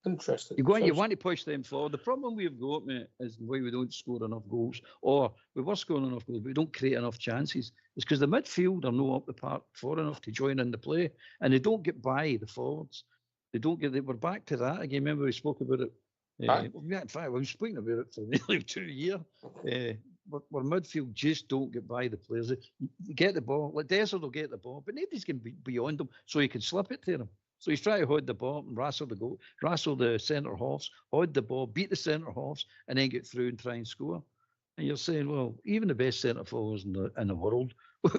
Interesting. You want to push them forward. The problem we've got, mate, is why we don't score enough goals, or we were scoring enough goals, but we don't create enough chances. It's because the midfield are not up the park far enough to join in the play, and they don't get by the forwards. We're back to that again. Remember we spoke about it. In fact, we've spoken about it for nearly 2 years. Where midfield just don't get by the players. They get the ball. Like Desert will get the ball, but nobody's going to be beyond them, so he can slip it to them. So he's trying to hold the ball and wrestle the centre halves, hold the ball, beat the centre halves, and then get through and try and score. And you're saying, well, even the best centre forwards in the world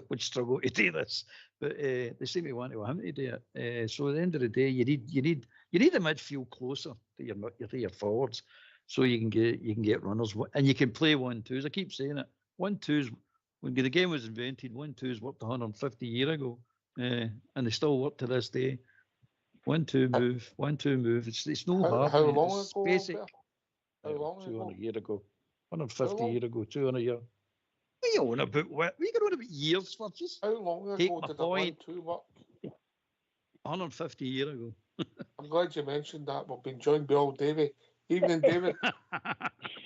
would struggle to do this, but they seem to want him to do it. So at the end of the day, you need the midfield closer to your forwards, so you can get runners and you can play 1-2s. I keep saying it. 1-2s, when the game was invented, 1-2s worked 150 years ago, and they still work to this day. 1-2 move, 1-2 move. It's no hard. How long it's ago? basic. How long 200 ago? years ago, 150 years ago, 200 years. What are you on about? What are you going on about years for? Just How long take ago my did point. the 1-2 work? 150 years ago. I'm glad you mentioned that. We've been joined by old Davy. Evening, David. Oh,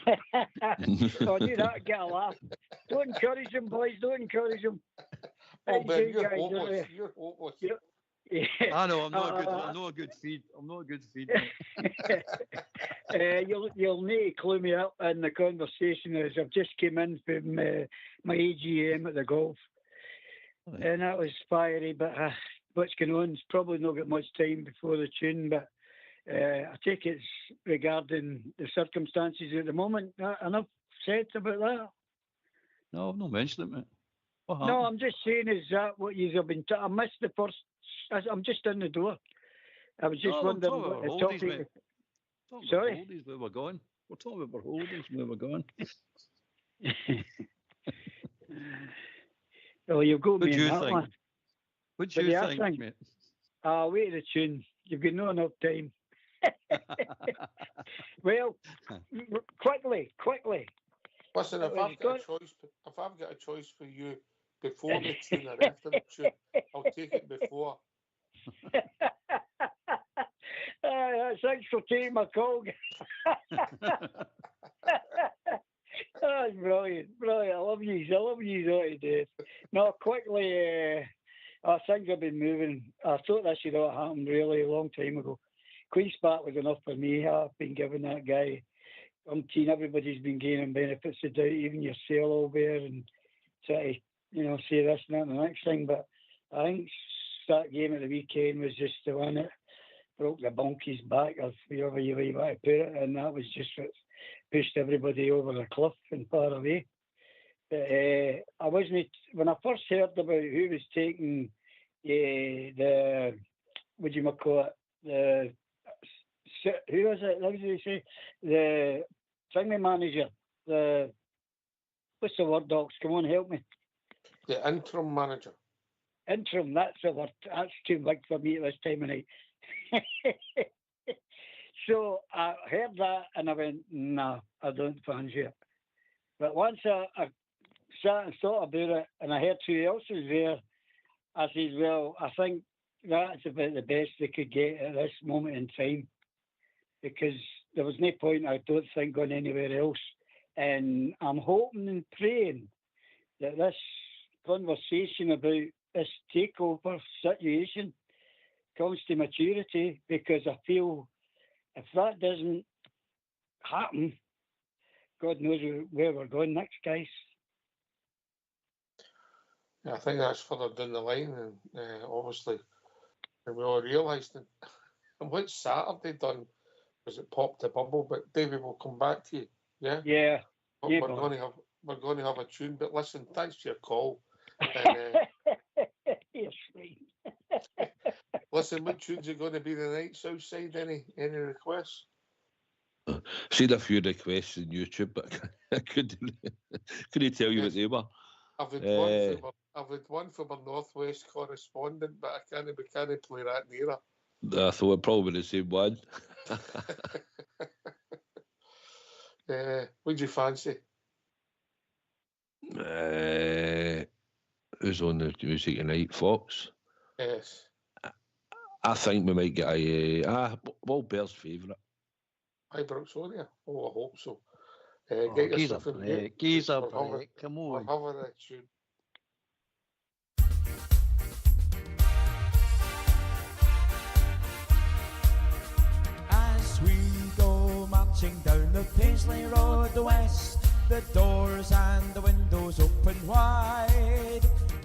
I knew that would get a laugh. Don't encourage him, boys. Don't encourage him. Oh, Hey, Ben, you you're guys, hopeless. You're hopeless. Yeah. I know, I'm not a good feed. I'm not a good feed. You'll need to clue me up in the conversation as I've just came in from my AGM at the golf. Right. And that was fiery, but what's going on? It's probably not got much time before the tune, but I take it's regarding the circumstances at the moment. Enough said about that? No, I've not mentioned it, mate. What No, happened? I'm just saying, is that what you have been... I missed the first... I'm just in the door. I was just wondering what the Oldies, topic... mate. Sorry? Oldies, where we're going. We're talking about oldies, where we're going. Well, you've got What me do in you that think? one. What do But you the other think, thing- mate? Wait the tune. You've got no enough time. Well, quickly. Listen, if Well, I've you've got got- a choice for you before the tune or after the tune, I'll take it before. Thanks for taking my call. That's brilliant. I love you all to death. No, quickly, things have been moving. I thought this should have happened really a long time ago. Queen's Park was enough for me. I've been giving that guy umpteen. Everybody's been gaining benefits of doubt, even yourself, Auldbear, and try to, say this and that and the next thing. But I think that game at the weekend was just the one that broke the donkey's back, or whatever you want to put it, and that was just what pushed everybody over the cliff and far away. But I wasn't, when I first heard about who was taking the, what do you call it, who was it? What did you say? The thingy manager. What's the word, Docs? Come on, help me. The interim manager. Interim, that's the word. That's too big for me at this time of night. So I heard that and I went, nah, I don't fancy it. But once I sat and thought about it and I heard who else was there, I said, well, I think that's about the best they could get at this moment in time, because there was no point, I don't think, going anywhere else. And I'm hoping and praying that this conversation about this takeover situation comes to maturity, because I feel if that doesn't happen, God knows where we're going next, guys. Yeah, I think that's further down the line, and obviously we all realised that. And what Saturday done was it popped the bubble. But David, we'll come back to you. Yeah. Yeah. We're going to have a tune. But listen, thanks for your call. And, You're sweet. listen, what tunes are going to be tonight? Southside, any requests? Seen a few requests on YouTube, but I couldn't tell you what they were. I've had one from our Northwest correspondent, but we can't play that nearer. I thought probably the same one. What'd you fancy? Who's on the music tonight? Fox? Yes. I think we might get Auldbear's favourite. Ibroxonia? Oh, I hope so. Geezer Get yourself in here. Geezer We're having- break, come We're on. having a tune. As we go marching down the Paisley Road, the west, the doors and the windows open wide.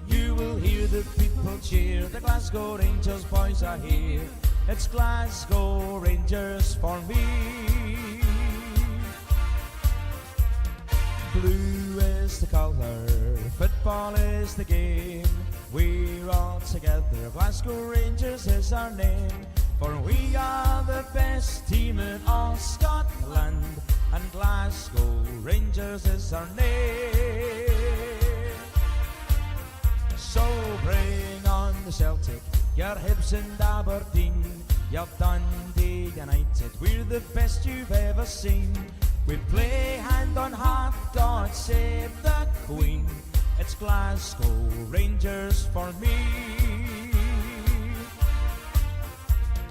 You will hear the people cheer, the Glasgow Rangers boys are here. It's Glasgow Rangers for me. Blue is the colour fit Football is the game, we're all together. Glasgow Rangers is our name, for we are the best team in all Scotland, and Glasgow Rangers is our name. So bring on the Celtic, your Hibs and Aberdeen, your Dundee United, we're the best you've ever seen. We play hand on heart, God save the Queen. It's Glasgow Rangers for me.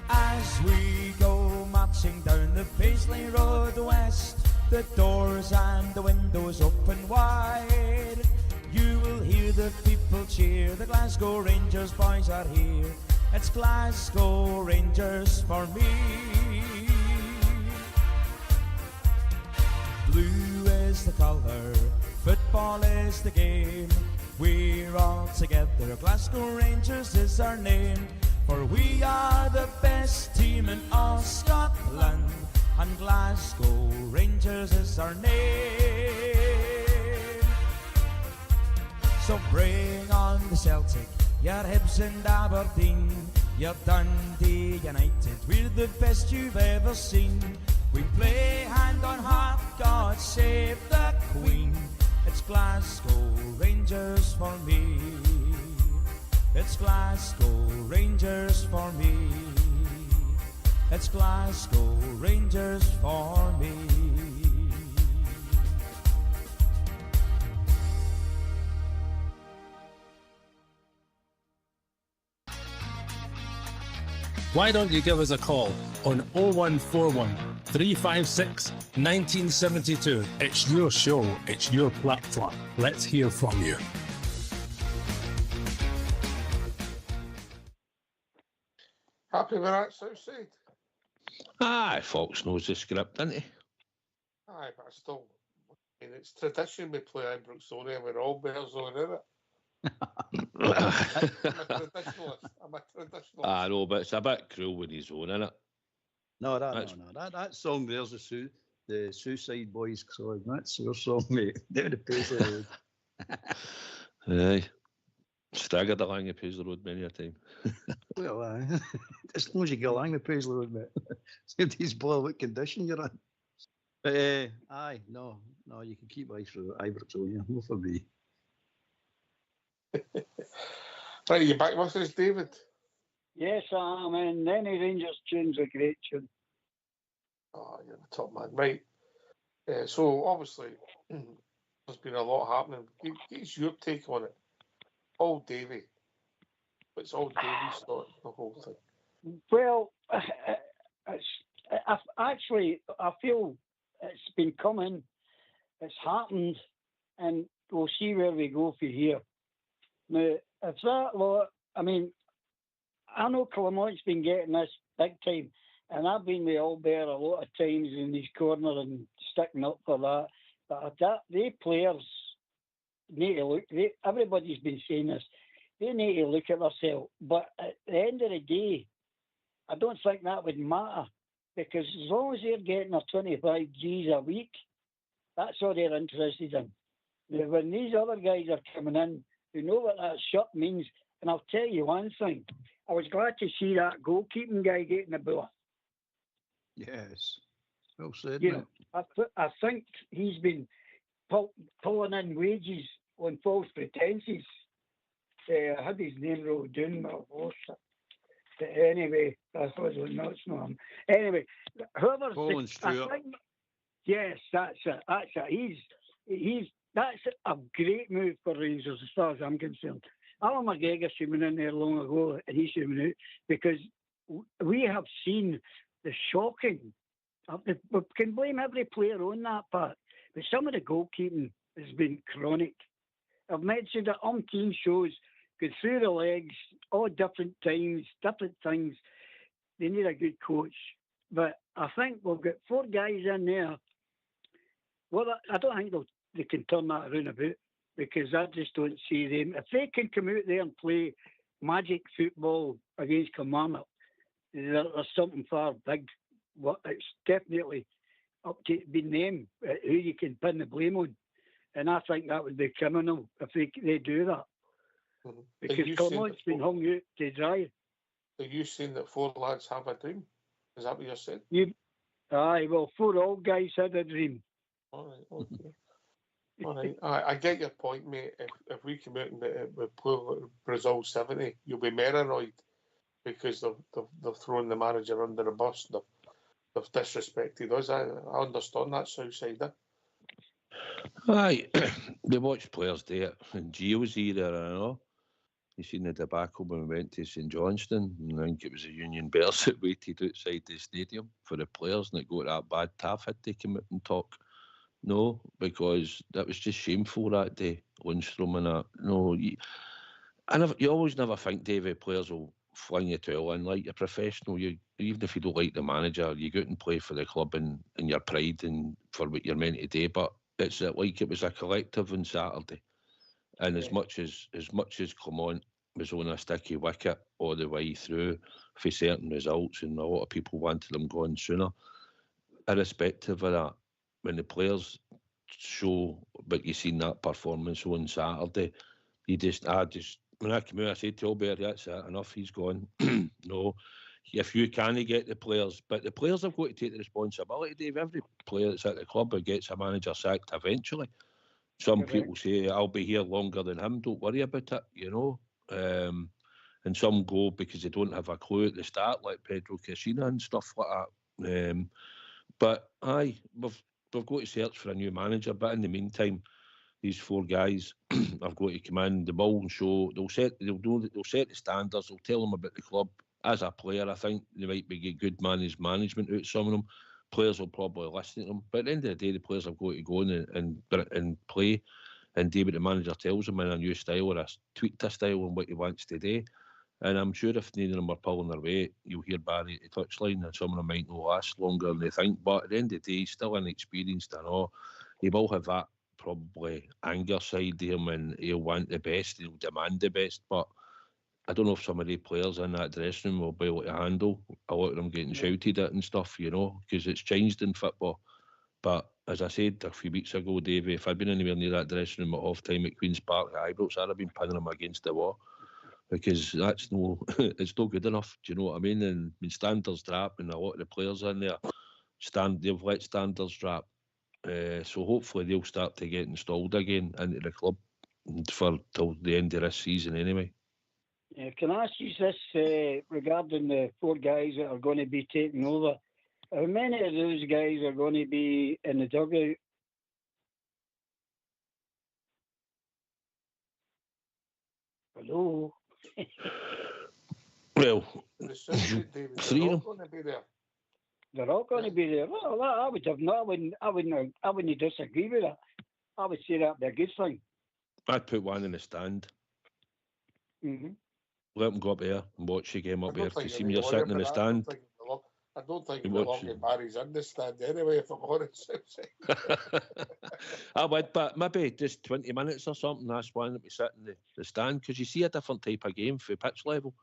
As we go marching down the Paisley Road West, the doors and the windows open wide, you will hear the people cheer. The Glasgow Rangers boys are here. It's Glasgow Rangers for me. Blue is the colour, football is the game, we're all together. Glasgow Rangers is our name, for we are the best team in all Scotland, and Glasgow Rangers is our name. So bring on the Celtic, your Hibs and Aberdeen, your Dundee United, we're the best you've ever seen. We play hand on heart, God save the Queen. It's Glasgow Rangers for me. It's Glasgow Rangers for me. It's Glasgow Rangers for me. Why don't you give us a call on 0141 356 1972. It's your show, it's your platform. Let's hear from you. Happy with that, Southside? Aye, Fox knows the script, doesn't he? Aye, but still, I mean, it's tradition we play Ibrox with Auldbears on, isn't it? I'm a traditionalist. I know, but it's a bit cruel when he's on, isn't it? No, that song there's the Southside Boys song. That's your song, mate. Down the Paisley Road. Aye. Staggered along the Paisley Road many a time. Well, as long as you get along the Paisley Road, mate. It is below what condition you're in. But aye, no, you can keep Ibrox on you. No for me. Right, you back with us, David? Yes, I am. And any Rangers tune's a great tune. Oh, you're the top man. Right. So, obviously, there's been a lot happening. What's your take on it? Old Davy. It's Old Davy's thought, the whole thing. Well, I feel it's been coming, it's happened, and we'll see where we go from here. Now, if that lot, I mean, I know Clemont's been getting this big time, and I've been with Auldbear a lot of times in his corner and sticking up for that. But they players need to look. Everybody's been saying this. They need to look at themselves. But at the end of the day, I don't think that would matter, because as long as they're getting their 25 G's a week, that's all they're interested in. Now, when these other guys are coming in, who know what that shirt means, and I'll tell you one thing, I was glad to see that goalkeeping guy getting the ball. Yes. Well said, you mate. know, I think he's been pulling in wages on false pretences. I had his name wrote down, but I've lost it. But anyway, that's what no, it's not him. Anyway, whoever's Colin Stewart. Yes, that's it. That's a great move for Rangers as far as I'm concerned. Alan McGregor should have been in there long ago, and he should have been out, because we have seen the shocking. We can blame every player on that part, but some of the goalkeeping has been chronic. I've mentioned it umpteen shows, go through the legs, all different times, different things. They need a good coach. But I think we've got 4 guys in there. Well, I don't think they can turn that around about, because I just don't see them. If they can come out there and play magic football against Kilmarnock, there's something far big. Well, it's definitely up to being them who you can pin the blame on. And I think that would be criminal if they do that. Mhm. Because Clermont's been hung out to dry. Are you saying that 4 lads have a dream? Is that what you're saying? Aye, well, 4 old guys had a dream. All right, okay. All right, I get your point, mate. If we come out and we play Brazil 70, you'll be more annoyed because they've thrown the manager under the bus. They've disrespected us. I understand that, Southside. Aye, they watched players do it. And Gio's era, I know. You seen the debacle when we went to St Johnstone, and I think it was the Union Bears that waited outside the stadium for the players, and it got that bad. Taff had to come out and talk. No, because that was just shameful that day, Lundstrom and that. No, you always never think, David, players will fling your towel in. Like, you're professional. Even if you don't like the manager, you go out and play for the club and your pride and for what you're meant to do. But it's like it was a collective on Saturday. And as much as Clermont was on a sticky wicket all the way through for certain results, and a lot of people wanted them going sooner, irrespective of that, when the players show what you seen that performance on Saturday, when I came out, I said to Auldbear, that's it, enough, he's gone. No, if you can't get the players, but the players have got to take the responsibility, Dave. Every player that's at the club who gets a manager sacked eventually. Some people say, I'll be here longer than him, don't worry about it, you know. And some go because they don't have a clue at the start, like Pedro Casina and stuff like that. But aye, we've got to search for a new manager. But in the meantime, these 4 guys have got to come in, the ball and show. They'll set the standards. They'll tell them about the club. As a player, I think they might be good management out of some of them. Players will probably listen to them. But at the end of the day, the players have got to go in and play and do what the manager tells them in a new style or a tweaked style and what he wants to do. And I'm sure if none of them are pulling their weight, you'll hear Barry at the touchline, and some of them might not last longer than they think. But at the end of the day, he's still inexperienced and all. He will have that probably anger side to him, and he'll want the best, he'll demand the best. But I don't know if some of the players in that dressing room will be able to handle a lot of them getting shouted at and stuff, you know, because it's changed in football. But as I said a few weeks ago, Davey, if I'd been anywhere near that dressing room at half time at Queen's Park at Ibrox, I'd have been pinning them against the wall, because that's it's no good enough. Do you know what I mean? And when standards drop, and a lot of the players in there they've let standards drop. So hopefully they'll start to get installed again into the club for till the end of this season anyway. Can I ask you this regarding the 4 guys that are going to be taking over? How many of those guys are going to be in the dugout? Hello? Well, 3 of them going to be there. They're all going to be there. Well, I wouldn't disagree with that. I would say that'd be a good thing. I'd put one in the stand. Mm-hmm. Let them go up there and watch the game up there. To see me, you're sitting in the stand. I don't think Barry's in the stand anyway, if I'm honest. I would, but maybe just 20 minutes or something. That's one that we sit in the stand, because you see a different type of game for pitch level.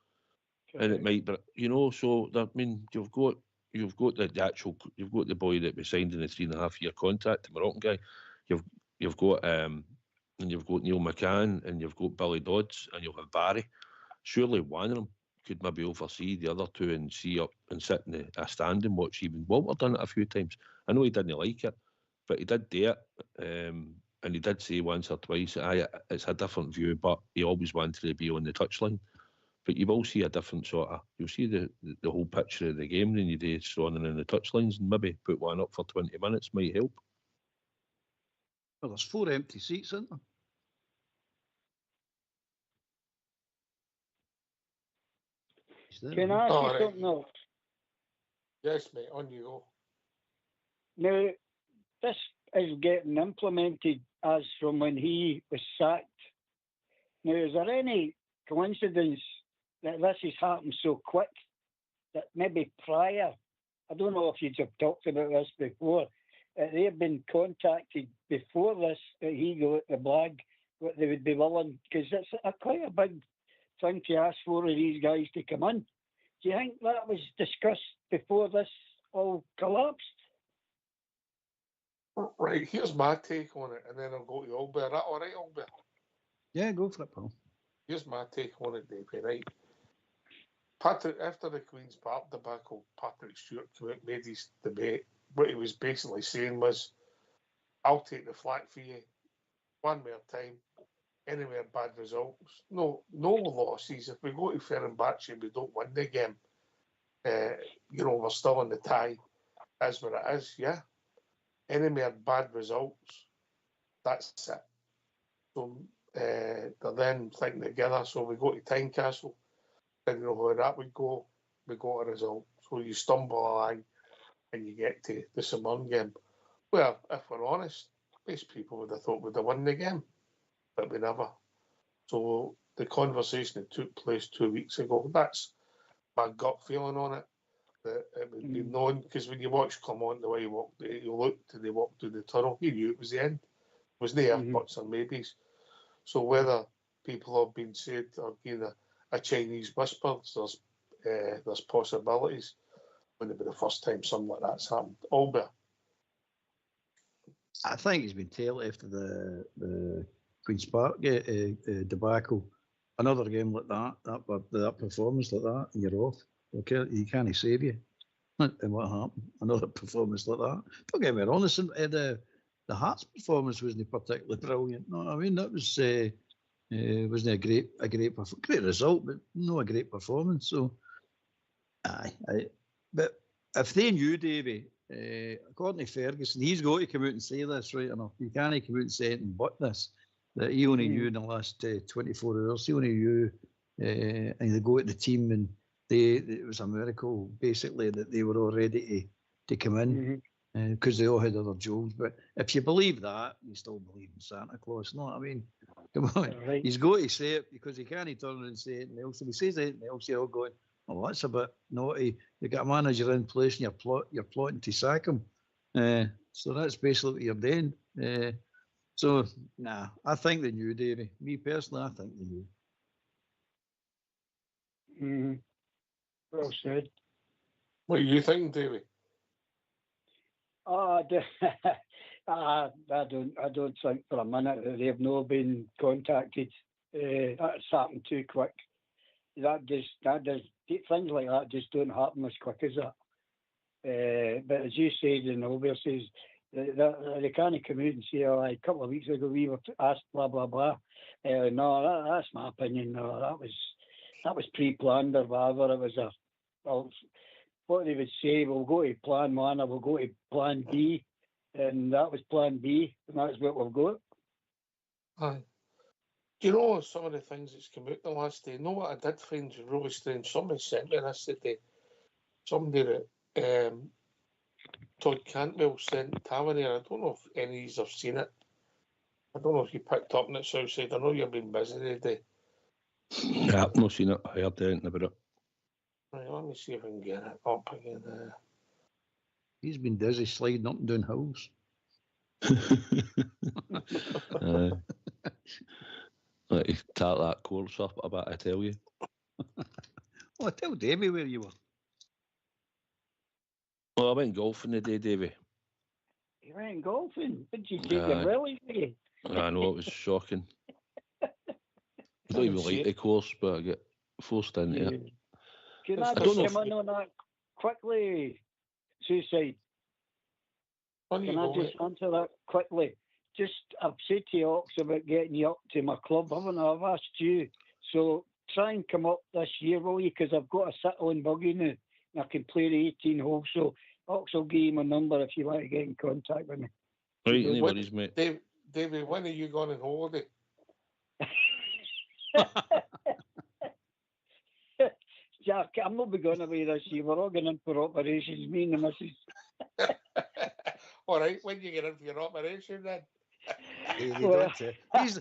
Okay. And it might be, you know, so I mean, you've got the boy that we signed in the 3.5-year contract, the Moroccan guy. You've got Neil McCann, and you've got Billy Dodds, and you'll have Barry. Surely one of them could maybe oversee the other 2 and see up and sit in a stand and watch. Even Walter done it a few times. I know he didn't like it, but he did do it. And he did say once or twice, it's a different view, but he always wanted to be on the touchline. But you will see a different you'll see the whole picture of the game than you do standing in the touchlines, and maybe put one up for 20 minutes might help. Well, there's 4 empty seats, isn't there? Can I ask you something else? Yes, mate, on you go. Now, this is getting implemented as from when he was sacked. Now, is there any coincidence that this has happened so quick that maybe prior, I don't know if you'd have talked about this before, they've been contacted before this, that he got the blag, what they would be willing, because it's quite a big thing to ask 4 of these guys to come in. Do you think that was discussed before this all collapsed? Right, here's my take on it, and then I'll go to Auldbear. That all right, Auldbear? Yeah, go for it, Paul. Here's my take on it, Davey, right? Patrick, after the Queen's Park debacle, Patrick Stewart came out, made his debate. What he was basically saying was, I'll take the flak for you one more time. Any more bad results? No losses. If we go to Fenerbahce and we don't win the game, we're still in the tie. That's what it is, yeah? Any more bad results, that's it. So they're then thinking together. So we go to Tynecastle. Didn't know how that would go. We got a result. So you stumble along and you get to the Simon game. Well, if we're honest, most people would have thought we'd have won the game, but we never. So the conversation that took place 2 weeks ago, that's my gut feeling on it. That it would be known, because when you watch Clement, the way he looked and he walked through the tunnel, he knew it was the end. It was no ifs, buts, or maybes. So whether people have been said or given a Chinese whisper, there's possibilities. Wouldn't it be the first time something like that's happened? Auldbear. I think he's been tailed after the Queen's Park debacle. Another game like that performance like that, and you're off. Okay, he can't save you. And what happened? Another performance like that. Don't get me wrong, the Hearts performance wasn't particularly brilliant. No, I mean that wasn't a great result, but not a great performance. So, but if they knew, Davey, according to Ferguson, he's got to come out and say this, right enough. He can't come out and say anything but this. That he only knew in the last 24 hours. He only knew, and they go at the team, and it was a miracle, basically, that they were all ready to come in, because they all had other jobs. But if you believe that, you still believe in Santa Claus. No, I mean, come on. Right. He's got to say it, because he can't turn around and say anything else. If he says anything else, you're all going, oh, that's a bit naughty. You've got a manager in place and you're plotting to sack him. So that's basically what you're doing. So, I think they knew, Davey. Me personally, I think they knew. Well said. What are you thinking, Davey? I don't think for a minute that they've not been contacted. That's happened too quick. Things like that just don't happen as quick as that. But as you said, and Auldbear says, they can't come out and say, a couple of weeks ago we were asked blah blah blah. No, that's my opinion. No, that was pre-planned or whatever. It was what they would say. We'll go to plan 1 or we'll go to plan B, and that was plan B, and that's what we've got. Aye. Do you know some of the things that's come out the last day? You know what I did find really strange? Somebody sent me this today. Somebody that Todd Cantwell sent Tavernier. I don't know if any of you have seen it. I don't know if you picked up on it, Southside. I know you've been busy today. Yeah, I've not seen it. I heard anything about it. Right, let me see if I can get it up again. He's been dizzy sliding up and down hills. Let you tart that course up a bit, I tell you. Well, tell Davey where you were. Well, I went golfing today, Davey. You went golfing? Did you take your rally today? I know, it was shocking. I don't even like the course, but I get forced into it. Can I just come in on that quickly, Southside? Can I just answer that quickly? Just, I've said to Ox about getting you up to my club, haven't I? I've asked you. So try and come up this year, will you? Because I've got a sit-on buggy now, and I can play the 18 holes. So Ox will give you my number if you want to get in contact with me. Right, no worries, mate. David, when are you going on holiday? Jack, I'm not going away this year. We're all going in for operations, me and the missus. All right, when you get in for your operation then? Davey, don't say. He's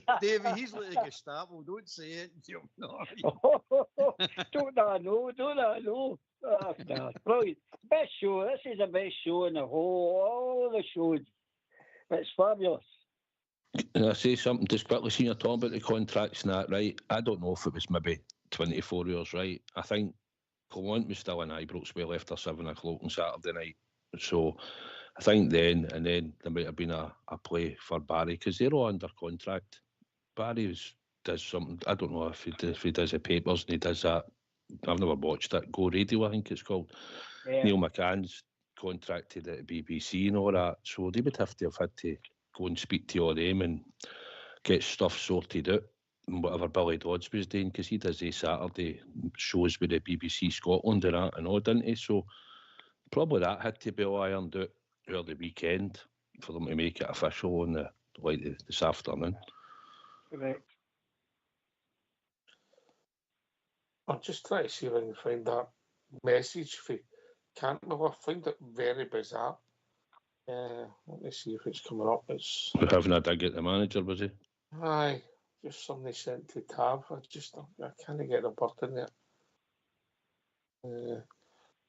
like a Gestapo. Don't say it. Don't I know? Oh, no. Brilliant. Best show. This is the best show in the all the shows. It's fabulous. Can I say something just quickly? Seeing you're talking about the contracts and that, right? I don't know if it was maybe 24 hours, right? I think Clement was still in Ibrox. We left at 7 o'clock on Saturday night. So I think then there might have been a play for Barry, because they're all under contract. Barry does something, I don't know if he does the papers and he does that. I've never watched it. Go Radio, I think it's called. Yeah. Neil McCann's contracted at the BBC and all that, so they would have had to go and speak to all them and get stuff sorted out, and whatever Billy Dodds was doing, because he does these Saturday shows with the BBC Scotland and that and all, didn't he? So probably that had to be all ironed out early weekend for them to make it official on this afternoon. Correct. I'm just trying to see if I can find that message for Cantwell. I find it very bizarre. Let me see if it's coming up. It's Having a dig at the manager, was he? aye, just somebody sent to Tab. I can't get the button there.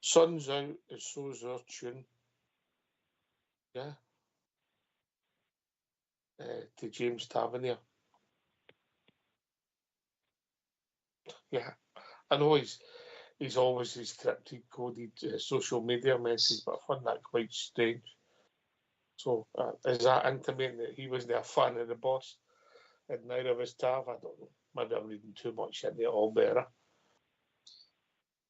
Sun's out, and so's our tune. Yeah. To James Tavernier. Yeah, I know he's always his cryptic coded social media message, but I find that quite strange. So is that intimating that he wasn't a fan of the boss and neither of his Tav? I don't know. Maybe I'm reading too much into it, Auldbear.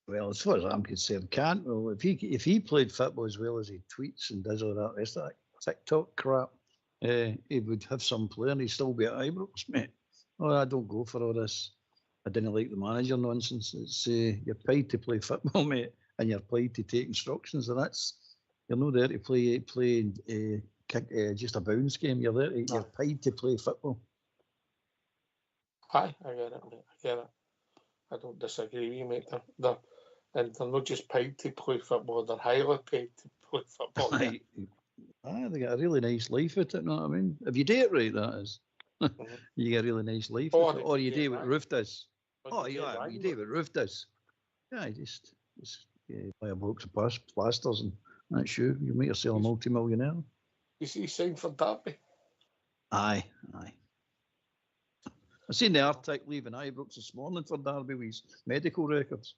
Well, as far as I'm concerned, Cantwell, if he played football as well as he tweets and does all that rest of that TikTok crap, he would have some play and he'd still be at Ibrox, mate. Oh, I don't go for all this. I didn't like the manager nonsense. It's you're paid to play football, mate, and you're paid to take instructions, and you're not there to play just a bounce game. You're paid to play football. Aye, I get it, mate. I get it. I don't disagree with you, mate. They're not just paid to play football, they're highly paid to play football. Aye, they got a really nice life with it, know what I mean? If you do it right, that is. You get a really nice life with it. Or you do what Roof does. You do what Roof does. Yeah, just buy a box of plasters and that's you. You make yourself a multi-millionaire. You see, he signed for Derby. Aye. I seen the article leaving Ibrox this morning for Derby with his medical records.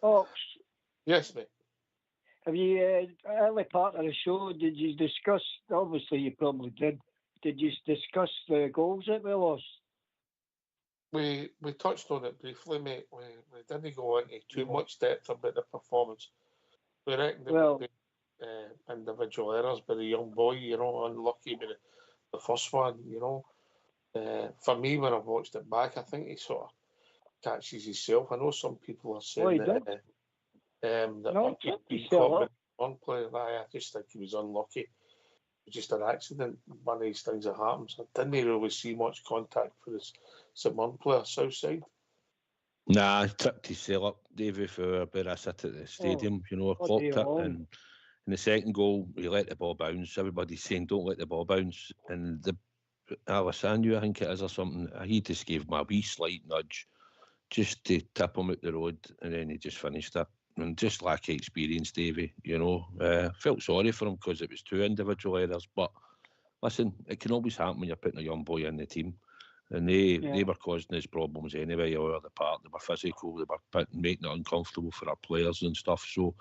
Ox. Yes, mate. Have you, early part of the show, did you discuss, obviously you probably did you discuss the goals that we lost? We touched on it briefly, mate. We didn't go into too much depth about the performance. We reckon there would be individual errors by the young boy, unlucky with the first one, For me, when I've watched it back, I think he sort of catches himself. I know some people are saying one player. I just think he was unlucky. It was just an accident, one of these things that happens. I didn't really see much contact for this St Mirren player, Southside. Nah, I tripped his cell up, Davey, for where I sit at the stadium. I clocked it, and in the second goal, he let the ball bounce. Everybody's saying, don't let the ball bounce. And the Alessandro, I think it is, or something, he just gave him a wee slight nudge just to tip him out the road, and then he just finished it. And just lack of experience, Davey, felt sorry for him because it was two individual errors. But listen, it can always happen when you're putting a young boy in the team. And they were causing us problems anyway, all over the park. They were physical, they were making it uncomfortable for our players and stuff. So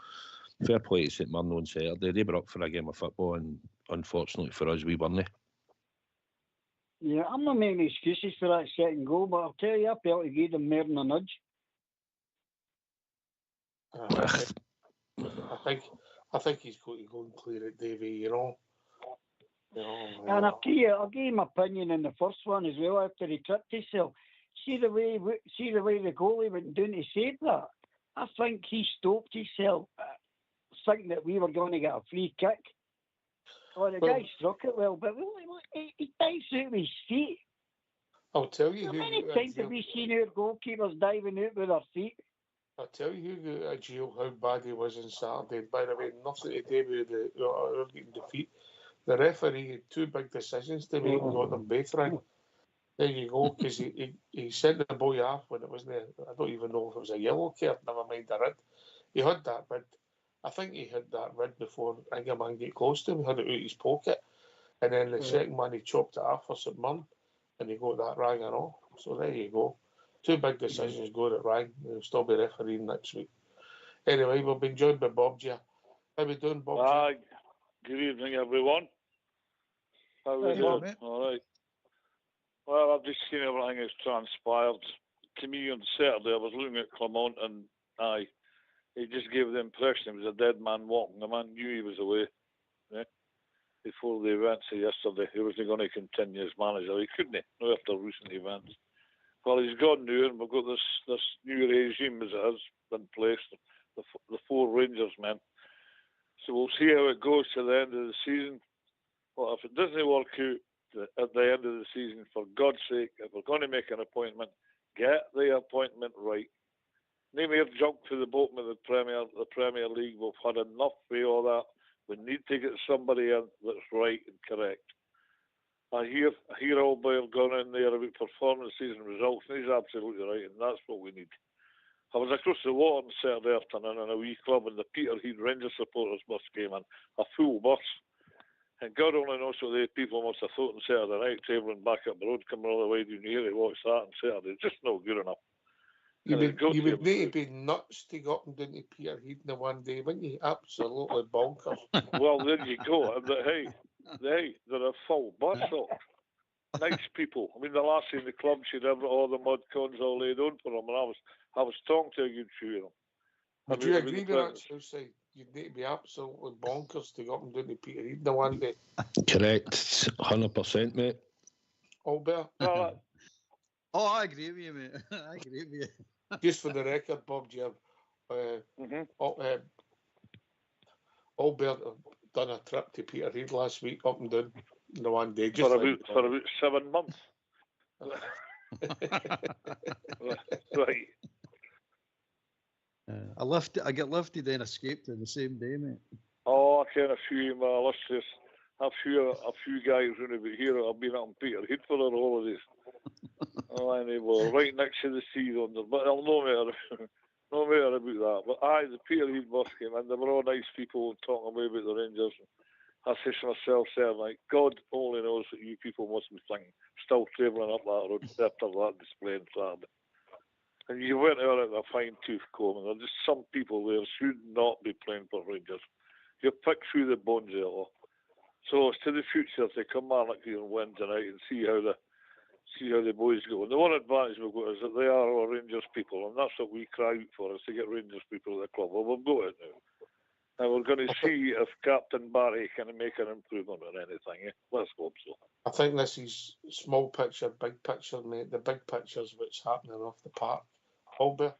fair play to St Mirren on Saturday. They were up for a game of football, and unfortunately for us, we weren't. Yeah, I'm not making excuses for that second goal, but I'll tell you, I felt he gave them more than a nudge. I think he's going to go and clear it, Davey. And I'll give you my opinion in the first one as well. After he tripped himself, see the way the goalie went down to save that. I think he stopped himself, thinking that we were going to get a free kick. Oh, the guy struck it well, but he dives out with his feet. I'll tell you. How many times have we seen our goalkeepers diving out with their feet? I'll tell you who got a jail, how bad he was on Saturday. By the way, nothing to do with the getting defeat. The referee had two big decisions to make and got them both right. There you go, because he sent the boy off when it wasn't. I don't even know if it was a yellow card, never mind a red. He had that red. I think he had that red before Ingerman get close to him. He had it out of his pocket. And then the second man, he chopped it off for St Mirren and he got that rang and all. So there you go. Two big decisions go that rang. He'll still be refereeing next week. Anyway, we've been joined by Bob here. How we doing, Bob? Good evening, everyone. How are we Hello, doing? mate. All right. Well, I've just seen everything that's transpired. To me, on Saturday, I was looking at Clement, and he just gave the impression he was a dead man walking. The man knew he was away. Yeah? Before the events of yesterday, he wasn't going to continue as manager. He couldn't, not after recent events. Well, he's gone now, and we've got this new regime as it has been placed, the four Rangers men. So we'll see how it goes to the end of the season. Well, if it doesn't work out at the end of the season, for God's sake, if we're going to make an appointment, get the appointment right. No mere jump to the bottom of the Premier League. We've had enough for all that. We need to get somebody in that's right and correct. I hear Auldbear going in there about performances and results, and he's absolutely right, and that's what we need. I was across the water on Saturday afternoon in a wee club, and the Peterhead Rangers supporters bus came in, a full bus. And God only knows what the people must have thought on Saturday night, travelling back up the road, coming all the way down here to watch that on Saturday. It's just not good enough. You would need to be nuts to go up and down to Peterhead in one day, wouldn't you? Absolutely bonkers. Well, there you go. And they're a full bus up. Nice people. I mean, the last in the club, she'd have all the mud cons all laid on for them, and I was talking to a good few of them. Would you agree with that, Southside? You'd need to be absolutely bonkers to go up and down to Peterhead in one day. Correct, 100%, mate. Auldbear? Oh, I agree with you, mate. I agree with you. Just for the record, Bob, Auldbear done a trip to Peterhead last week, up and down in the one day. Just for about 7 months. Right. I get lifted and escaped in the same day, mate. Oh, I ken a few of my listeners. A few guys running about here that have been up in Peterhead for their holidays. And they were right next to the sea under, but no matter about that. But the Peterhead bus came in, they were all nice people talking away about the Rangers. I say to myself, there, like, God only knows what you people must be thinking, still travelling up that road after that display on Saturday. And you went out at a fine-tooth comb, and there's just some people there should not be playing for Rangers. You pick through the bones of it all. So it's to the future, if they come on here on Wednesday night and see how the boys go. And the one advantage we've got is that they are all Rangers people, and that's what we cry out for, is to get Rangers people at the club. Well, we've got it now. And we're going to see if Captain Barry can make an improvement on anything. Let's hope so. I think this is small picture, big picture, mate. The big picture's what's happening off the park. Auldbear?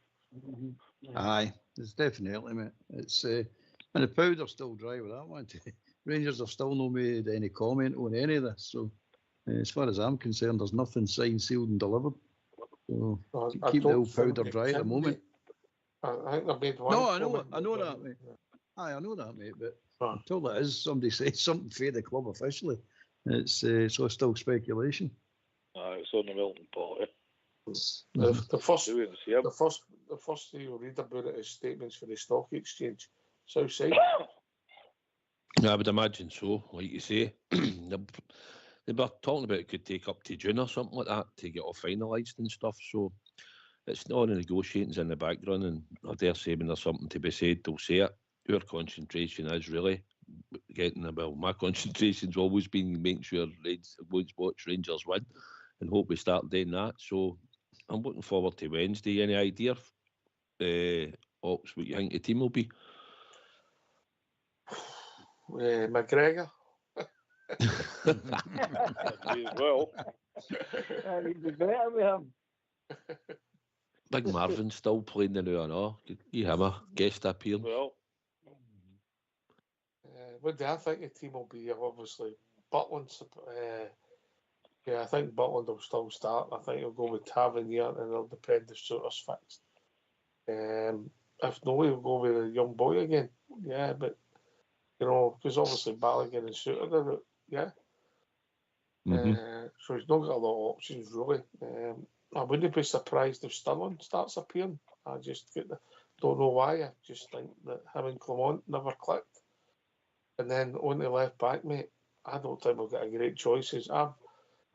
Aye, it's definitely, mate. It's and the powder's still dry with that one. Rangers have still not made any comment on any of this. So, as far as I'm concerned, there's nothing signed, sealed, and delivered. So, keep the old powder dry at the moment. I think they made one. No, I know that, mate. Aye, I know that, mate. But until it is, somebody says something for the club officially, it's still speculation. It's on the melting pot. The first thing you'll read about it is statements for the stock exchange. Southside. I would imagine so, like you say. They were talking about it could take up to June or something like that to get all finalised and stuff. So it's all the negotiations in the background, and I dare say when there's something to be said, they'll say it. Our concentration is really my concentration's always been making sure watch Rangers win and hope we start doing that. So I'm looking forward to Wednesday. Any idea, Ox, what you think the team will be? McGregor. Well, he'd be better with him. Big Marvin's still playing the new, I know. You have a guest appearance. Well, what do I think the team will be? Obviously, Butland. I think Butland will still start. I think he'll go with Tavernier, and it'll depend if Souttar's fixed. If no, he'll go with a young boy again. Yeah, but because obviously Balogun and Souttar, so he's not got a lot of options really. I wouldn't be surprised if Sterling starts appearing. I just don't know why. I just think that him and Clement never clicked. And then on the left back, mate, I don't think we've got a great choices. I've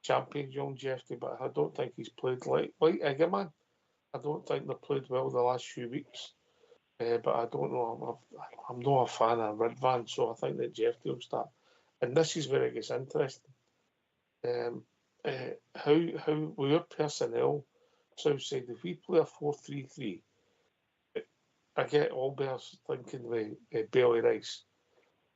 championed young Jeffrey, but I don't think he's played like Egerman. I don't think they've played well the last few weeks. But I don't know. I'm not a fan of Ridvan, so I think that Jeffrey will start. And this is where it gets interesting. How with your personnel, Southside, if we play a 4-3-3, I get Auldbear thinking with Bailey Rice,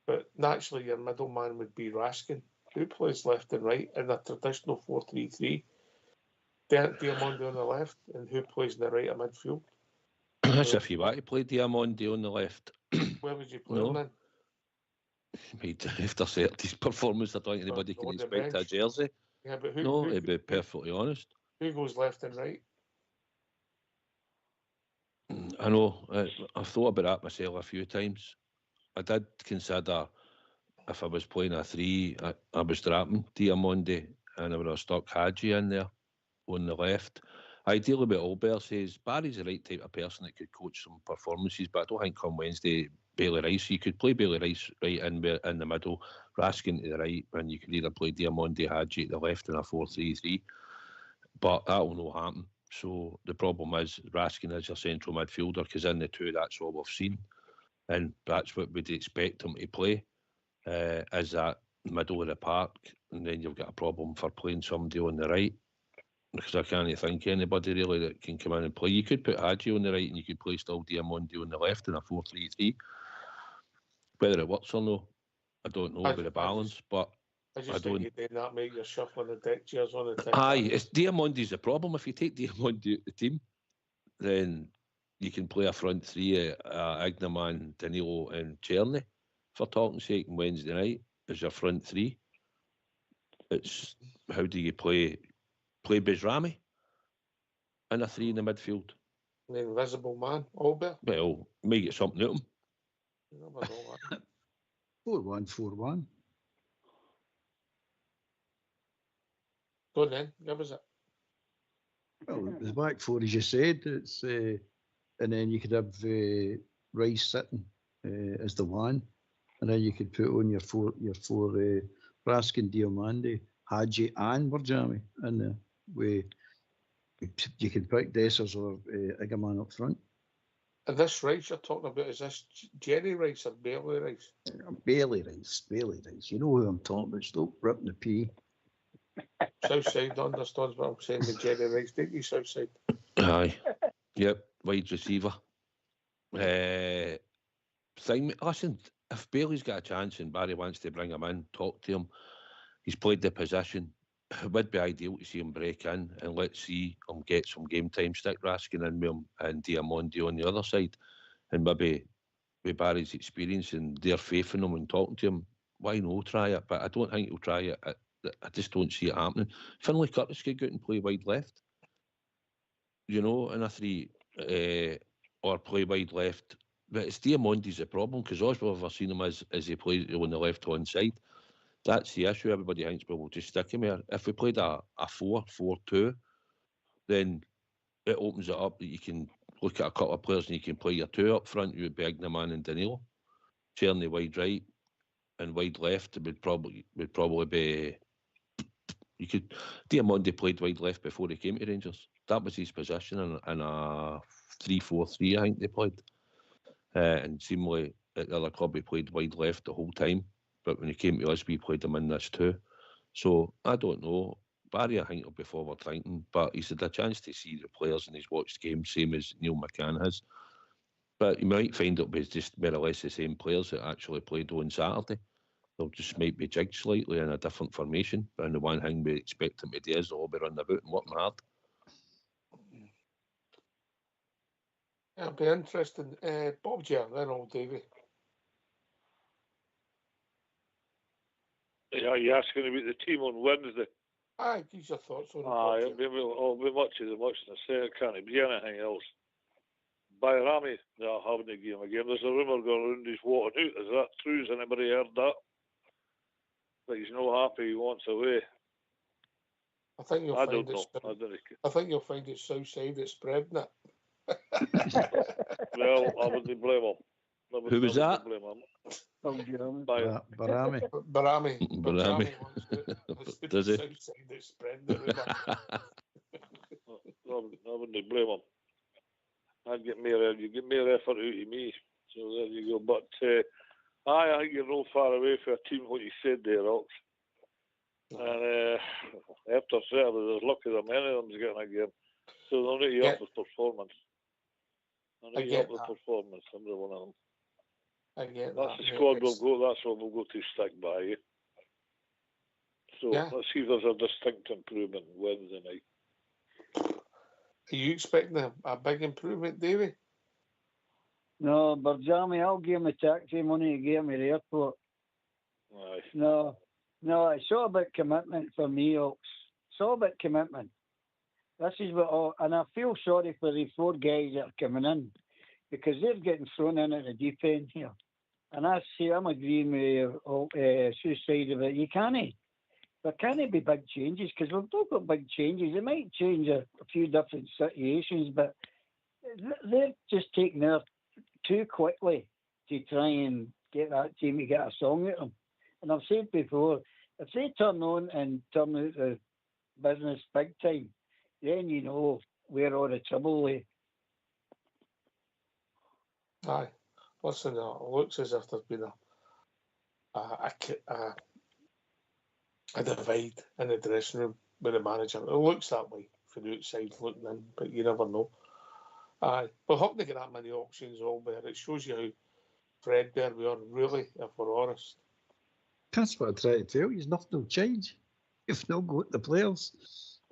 but naturally your middleman would be Raskin, who plays left and right in a traditional 4-3-3. Diamondi on the left, and who plays in the right of midfield. That's if you want to play Diamondi on the left. Where would you play him then? After Certe's performance, I don't think anybody can expect a jersey. Yeah, but to be perfectly honest. Who goes left and right? I know. I've thought about that myself a few times. I did consider if I was playing a 3, I was dropping Diamondi and I would have stuck Hadji in there on the left. Ideally, what Auldbear says, Barry's the right type of person that could coach some performances, but I don't think come Wednesday, Bailey Rice, you could play Bailey Rice right in the middle, Raskin to the right, and you could either play Diamondi, Hadji at the left in a 4-3-3, but that will not happen. So the problem is Raskin is your central midfielder, because in the two, that's all we've seen, and that's what we'd expect him to play, is that middle of the park, and then you've got a problem for playing somebody on the right, because I can't think anybody really that can come in and play. You could put Hadji on the right and you could play still Diamondi on the left in a 4-3-3. Whether it works or no, I don't know about the balance, but I just think you'd then that make you shuffling the deck chairs on the deck. It's Diamondi's the problem. If you take Diamondi out the team, then you can play a front three, Ignaman, Danilo and Czerny, for talking sake, on Wednesday night as your front three. It's how do you play Bezrami in a 3 in the midfield? The invisible man, Auldbear. Well, may get something out of him. 4-1-4-1. Go on then, give us it. Well, the back four, as you said, it's and then you could have Rice sitting as the one, and then you could put on your four Raskin, Diamandi, Hadji, and Berjami in there. You can pick Dessers or Igaman up front. And this Rice you're talking about, is this Jerry Rice or Bailey Rice? Bailey Rice. You know who I'm talking about. Stop ripping the pea. Southside understands what I'm saying with Jerry Rice, don't you, Southside? Aye. Yep, wide receiver. Listen, if Bailey's got a chance and Barry wants to bring him in, talk to him, he's played the position. It would be ideal to see him break in and let's see him get some game time, stick Raskin in with him and Diamondi on the other side, and maybe with Barry's experience and their faith in him and talking to him, why not try it? But I don't think he'll try it. I just don't see it happening. Finlay Curtis could go out and play wide left, in a 3, or play wide left. But it's Diamondi's the problem, because all we've ever seen him as he plays on the left-hand side. That's the issue. Everybody thinks, well, we'll just stick him here. If we played a 4-4-2, then it opens it up that you can look at a couple of players and you can play your 2 up front. You would be Ignaman and Danilo. Czerny wide right and wide left would probably be. You could. Diamondi played wide left before he came to Rangers. That was his position in a 3-4-3. I think they played, and seemingly at the other club he played wide left the whole time. But when he came to us, we played him in this too. So I don't know. Barry, I think he'll be forward thinking, but he's had a chance to see the players and he's watched games, same as Neil McCann has. But you might find it was just more or less the same players that actually played on Saturday. They'll just might be jigged slightly in a different formation. But the one thing we expect them to do is they'll be running about and working hard. It'll be interesting. Bob Ger, then old Davy. Yeah, you're asking about the team on Wednesday. Aye, give your thoughts on it. It'll be much as I say. It can't be anything else. Bayrami, they're having to give him a game. There's a rumour going around he's walking out. Is that true? Has anybody heard that? That he's not happy, he wants away. I think you'll find it. I think you'll find it Southside that's spreading it. Well, I wouldn't blame him. Who was that? Barami. Does he? Southside that's spreading it. I wouldn't blame him. I'd get more. You get more effort out of me. So there you go. But I think you're no far away from a team. What you said there, Ox. And after Saturday, there's lucky that many of them's getting a game. So they'll need to up the performance. They'll need to up the performance, every one of them. I get that's that. The squad we'll go. That's what we'll go to stick by. Yeah? So let's see if there's a distinct improvement Wednesday night. Are you expecting a big improvement, Davey? No, but Jamie, I'll give him a taxi money to get me to the airport. Aye. No, it's all about commitment for me, Ox. It's all about commitment. This is what, and I feel sorry for the 4 guys that are coming in because they're getting thrown in at the deep end here. And I'm agreeing with Suicide of it. There can't be big changes because we've not got big changes. They might change a few different situations, but they're just taking there too quickly to try and get that team to get a song at them. And I've said before, if they turn on and turn out the business big time, then you know where all the trouble lay. Aye. Listen, it looks as if there's been a divide in the dressing room with the manager. It looks that way from the outside looking in, but you never know. Aye. We're hoping to get that many options, Auldbear. It shows you how threadbare we are, really, if we're honest. That's what I try to tell you. Nothing will change if no go at the players.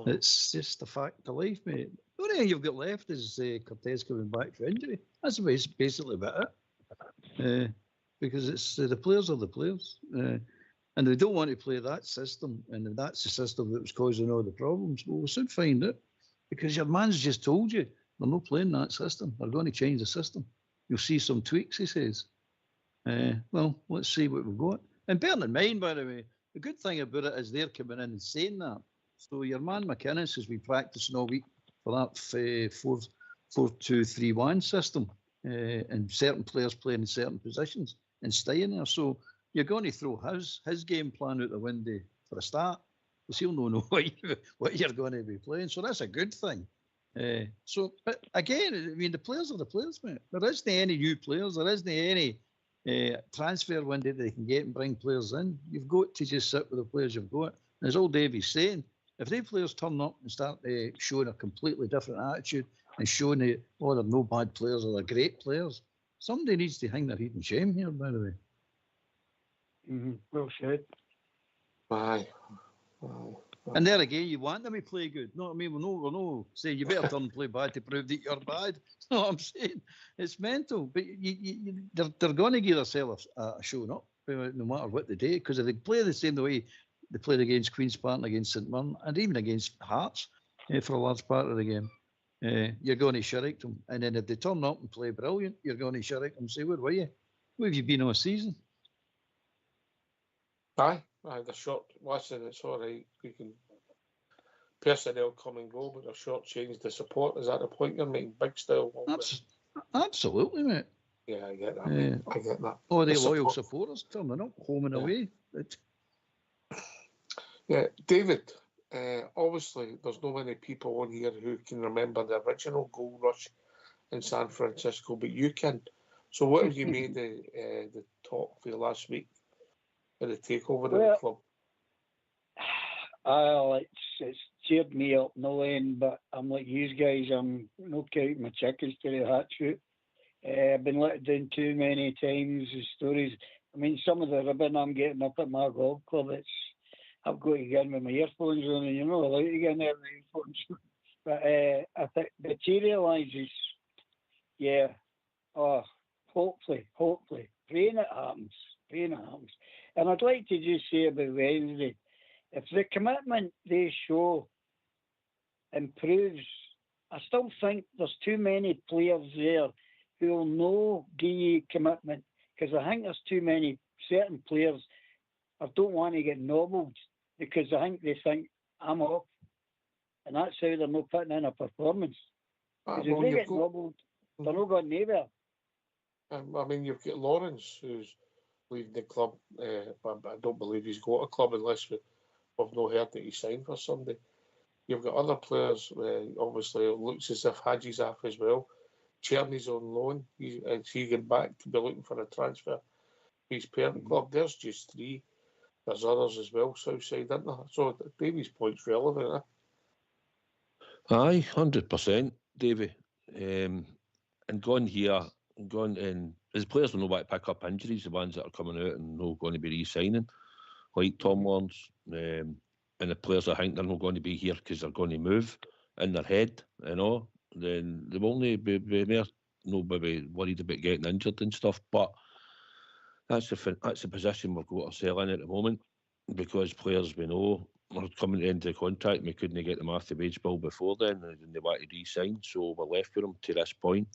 It's just a fact of life, mate. The only thing you've got left is Cortez coming back for injury. That's basically about it. Because it's the players are the players. And they don't want to play that system. And that's the system that was causing all the problems. Well, we'll soon find out. Because your man's just told you they're not playing that system. They're going to change the system. You'll see some tweaks, he says. Well, let's see what we've got. And bearing in mind, by the way, the good thing about it is they're coming in and saying that. So your man McInnes has been practicing all week for that 4-2-3-1 system, and certain players playing in certain positions and staying there. So you're going to throw his game plan out the window for a start, because he'll not know what you're going to be playing. So that's a good thing. But again, I mean, the players are the players, mate. There isn't any new players. There isn't any transfer window that they can get and bring players in. You've got to just sit with the players you've got. And as old Davey's saying, if they players turn up and start showing a completely different attitude and showing that, oh, they're no bad players or they're great players, somebody needs to hang their head in shame here, by the way. Mm-hmm. Well said. Aye. And there again, you want them to play good. No, I mean, we're no saying you better turn and play bad to prove that you're bad. You know what I'm saying? It's mental. But they're going to give themselves a showing up, no matter what they do, because if they play the same way they played against Queen's Park and against St Mirren, and even against Hearts for a large part of the game, you're going to shirk them. And then if they turn up and play brilliant, you're going to shirk them and say, where were you? Where have you been all season? Aye, the short. Listen, it's all right. We can personnel come and go, but they're short-changed the support. Is that the point you're making? Big style. Absolutely, mate. Yeah, I get that. I get that. Oh, the loyal supporters turning up, home and away. Yeah, David. Obviously, there's no many people on here who can remember the original goal rush in San Francisco, but you can. So, what have you made the talk for last week? The takeover of the club? It's cheered me up no end, but I'm like you guys, I'm not counting my chickens to the hat shoot. I've been let down too many times, the stories. I mean, some of the ribbon I'm getting up at my golf club, I've got to get in with my earphones on, and you're not allowed to get in there with earphones. But I think materialises, hopefully, praying it happens. And I'd like to just say about Wednesday, if the commitment they show improves, I still think there's too many players there who will know give you commitment, because I think there's too many certain players I don't want to get nobbled, because I think I'm off, and that's how they're not putting in a performance. Because if they get nobbled, they're not going anywhere. I mean, you've got Lawrence, who's leaving the club. I don't believe he's got a club unless we've not heard that he signed for somebody. You've got other players. Obviously, it looks as if Hadji's off as well. Cherny's on loan. Is he going back to be looking for a transfer? His parent club. There's just 3. There's others as well, Southside, isn't there? So Davy's point's relevant, Aye, 100%, Davy. And gone here, and his players will know what to pick up injuries, the ones that are coming out and not going to be re-signing, like Tom Lawrence. And the players, I think, they're not going to be here because they're going to move in their head, then they will only be more, maybe worried about getting injured and stuff. But that's the position we've got ourselves in at the moment, because players we know are coming to the end of the contract and we couldn't get them off the wage bill before then, and they want to re-sign, so we're left with them to this point.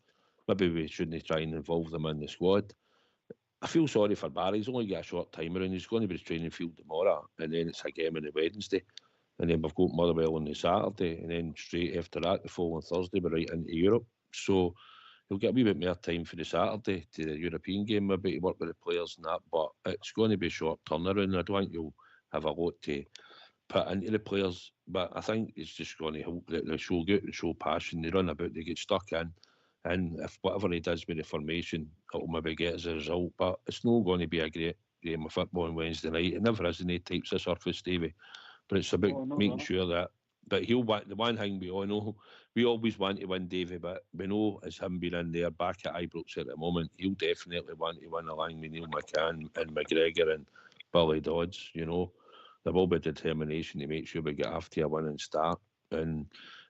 Maybe we shouldn't try and involve them in the squad. I feel sorry for Barry. He's only got a short time around. He's going to be at the training field tomorrow, and then it's a game on the Wednesday, and then we've got Motherwell on the Saturday, and then straight after that, the following Thursday, we're right into Europe. So he'll get a wee bit more time for the Saturday to the European game, maybe to work with the players and that, but it's going to be a short turnaround. I don't think you'll have a lot to put into the players, but I think it's just going to help that they show good and show passion. They run about, they get stuck in, and if whatever he does with the formation, it'll maybe get as a result. But it's not going to be a great game of football on Wednesday night. It never is in any types of surface, Davy. But it's about making sure that. But he'll want, the one thing we all know, we always want to win, Davy, but we know as him being in there back at Ibrox at the moment, he'll definitely want to win along with Neil McCann and McGregor and Billy Dodds, There will be determination to make sure we get after a winning start. And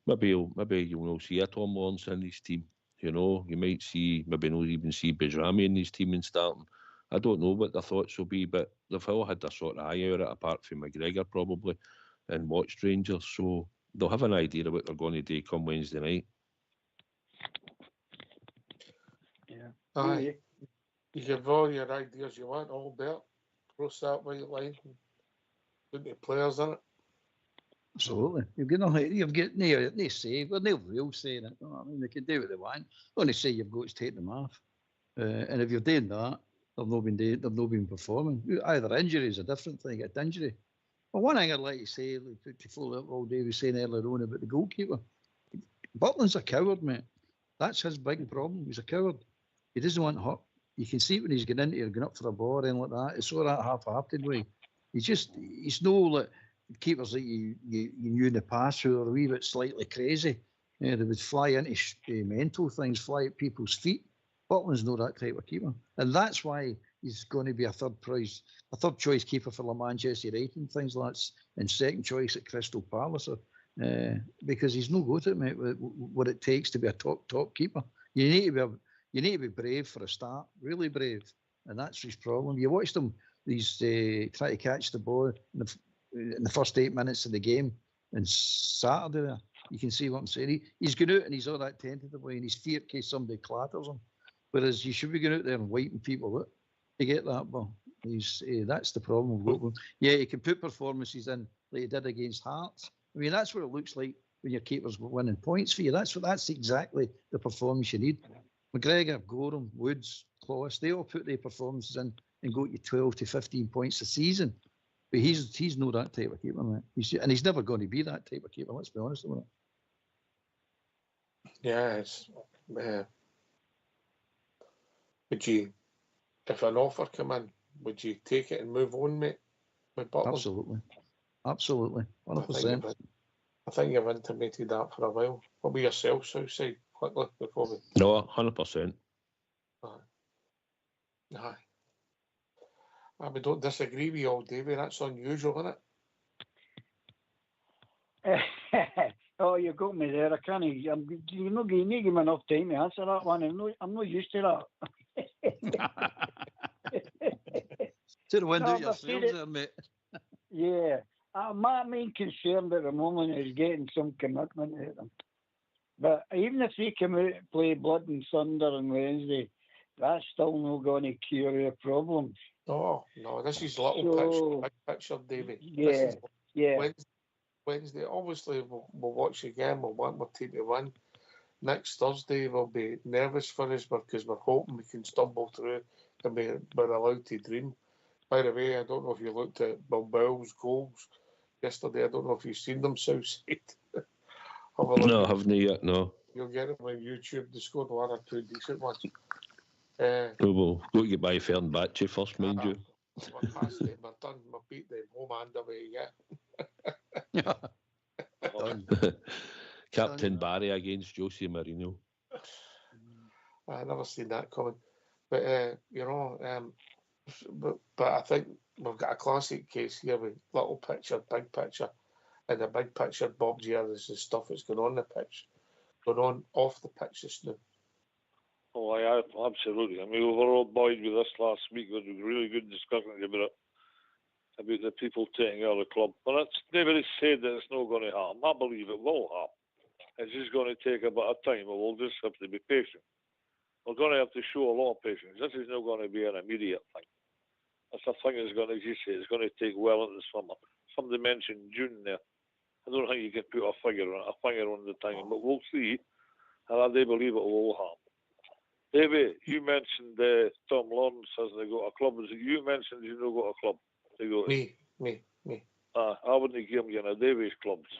maybe you'll see a Tom Lawrence in his team. You might see, maybe not even see Bajrami in his team and starting. I don't know what their thoughts will be, but they've all had their sort of eye out, apart from McGregor probably, and watched Rangers, so they'll have an idea of what they're going to do come Wednesday night. Yeah. Aye. You have all your ideas you want, Auldbear. Cross that white line. Put the players in it. Absolutely. You've got no say. Well, no real say in it. I mean, they can do what they want. Only say you've got to take them off. And if you're doing that, they've not been performing. Either injury is a different thing. It's injury. Well, one thing I'd like to say, to follow up what Dave was saying earlier on about the goalkeeper, Butland's a coward, mate. That's his big problem. He's a coward. He doesn't want hurt. You can see when he's getting into it, going up for a ball or anything like that. It's all that half-hearted way. He's no like keepers that you knew in the past who are a wee bit slightly crazy. They would fly into mental things, fly at people's feet. Butland's not that type of keeper. And that's why he's going to be a third choice keeper for Manchester United and things like that, and second choice at Crystal Palace, because he's no good at it, mate, what it takes to be a top keeper. You need to be brave for a start, really brave, and that's his problem. You watched him; he's trying to catch the ball in the first 8 minutes of the game, and Saturday there, you can see what I'm saying. He's going out and he's all that tentative way, and he's feared in case somebody clatters him. Whereas you should be going out there and wiping people out to get that ball. That's the problem with him. Yeah, he can put performances in like he did against Hearts. I mean, that's what it looks like when your keeper's winning points for you. That's exactly the performance you need. McGregor, Gorham, Woods, Claus, they all put their performances in and go to 12 to 15 points a season. But he's not that type of keeper, mate. He's never going to be that type of keeper, let's be honest about it. Yeah, it's... Would you, if an offer come in, would you take it and move on, mate? With Butland? Absolutely, 100%. I think you've intimated that for a while. What about yourself, Southside, quickly before we... No, 100%. Aye. We don't disagree with you all, Davey. That's unusual, isn't it? Oh, you got me there. I can't. You need to give me enough time to answer that one. I'm not used to that. To the window yourselves there, mate. Yeah. My main concern at the moment is getting some commitment out of them. But even if they come out and play Blood and Thunder on Wednesday, that's still not going to cure your problems. Oh, no, this is little big picture, David. Yeah. Wednesday, obviously, we'll watch again. We'll want our team to win. Next Thursday, we'll be nervous for us because we're hoping we can stumble through and we're allowed to dream. By the way, I don't know if you looked at Bilbao's goals yesterday. I don't know if you've seen them, Southside. No, I haven't yet, no. You'll get them on YouTube. They scored one or two decent ones. We'll go to get by Fern Batchy first, mind you. We're past it. We're done. We beat them home and away, yeah. Captain Barry against Jose Mourinho. I never seen that coming. But, but I think we've got a classic case here with little picture, big picture. And the big picture, Bob G, is the stuff that's going on the pitch, going on off the pitch just now. Oh, yeah, absolutely. I mean, we were all buoyed with this last week. There was a really good discussion about the people taking out of the club. But it's never said that it's not going to happen. I believe it will happen. It's just going to take a bit of time. We'll just have to be patient. We're going to have to show a lot of patience. This is not going to be an immediate thing. It's a thing that's going to, as you say, it's going to take well into the summer. Somebody mentioned June there. I don't think you can put a finger on the time, but we'll see. And I do believe it will happen. David, you mentioned Tom Lawrence hasn't got a club. Is it you mentioned he's not got a club? Me. I wouldn't give him a Davies clubs.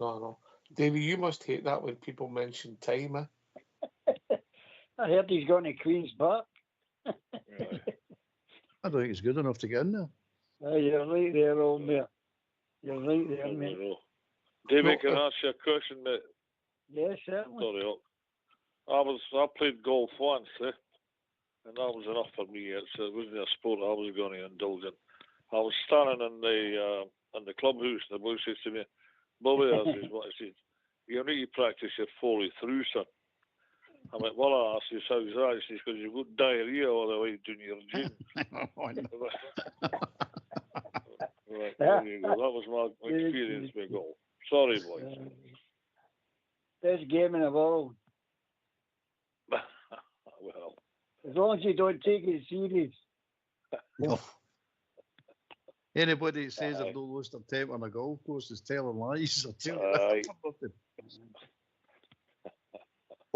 No. Davey, you must hate that when people mention time, eh? I heard he's going to Queen's Park. I don't think it's good enough to get in there. Oh, you're right there, Auldbear. You're right there, mate. David, can I ask you a question, mate? Yes, certainly. Sorry, I played golf once, and that was enough for me. It wasn't a sport I was going to indulge in. I was standing in the clubhouse, and the boy says to me, "Bobby," I says, "What?" He says, "You need to practice your folly through, son." I went, "Well," I asked, "How's that?" He says, "Because you've got diarrhea all the way down your jeans." Right, there you go. That was my experience with golf. Sorry, boys. Best game in the world. Well, as long as you don't take it serious. No. Anybody that says they've no lost their temper on a golf course is telling lies.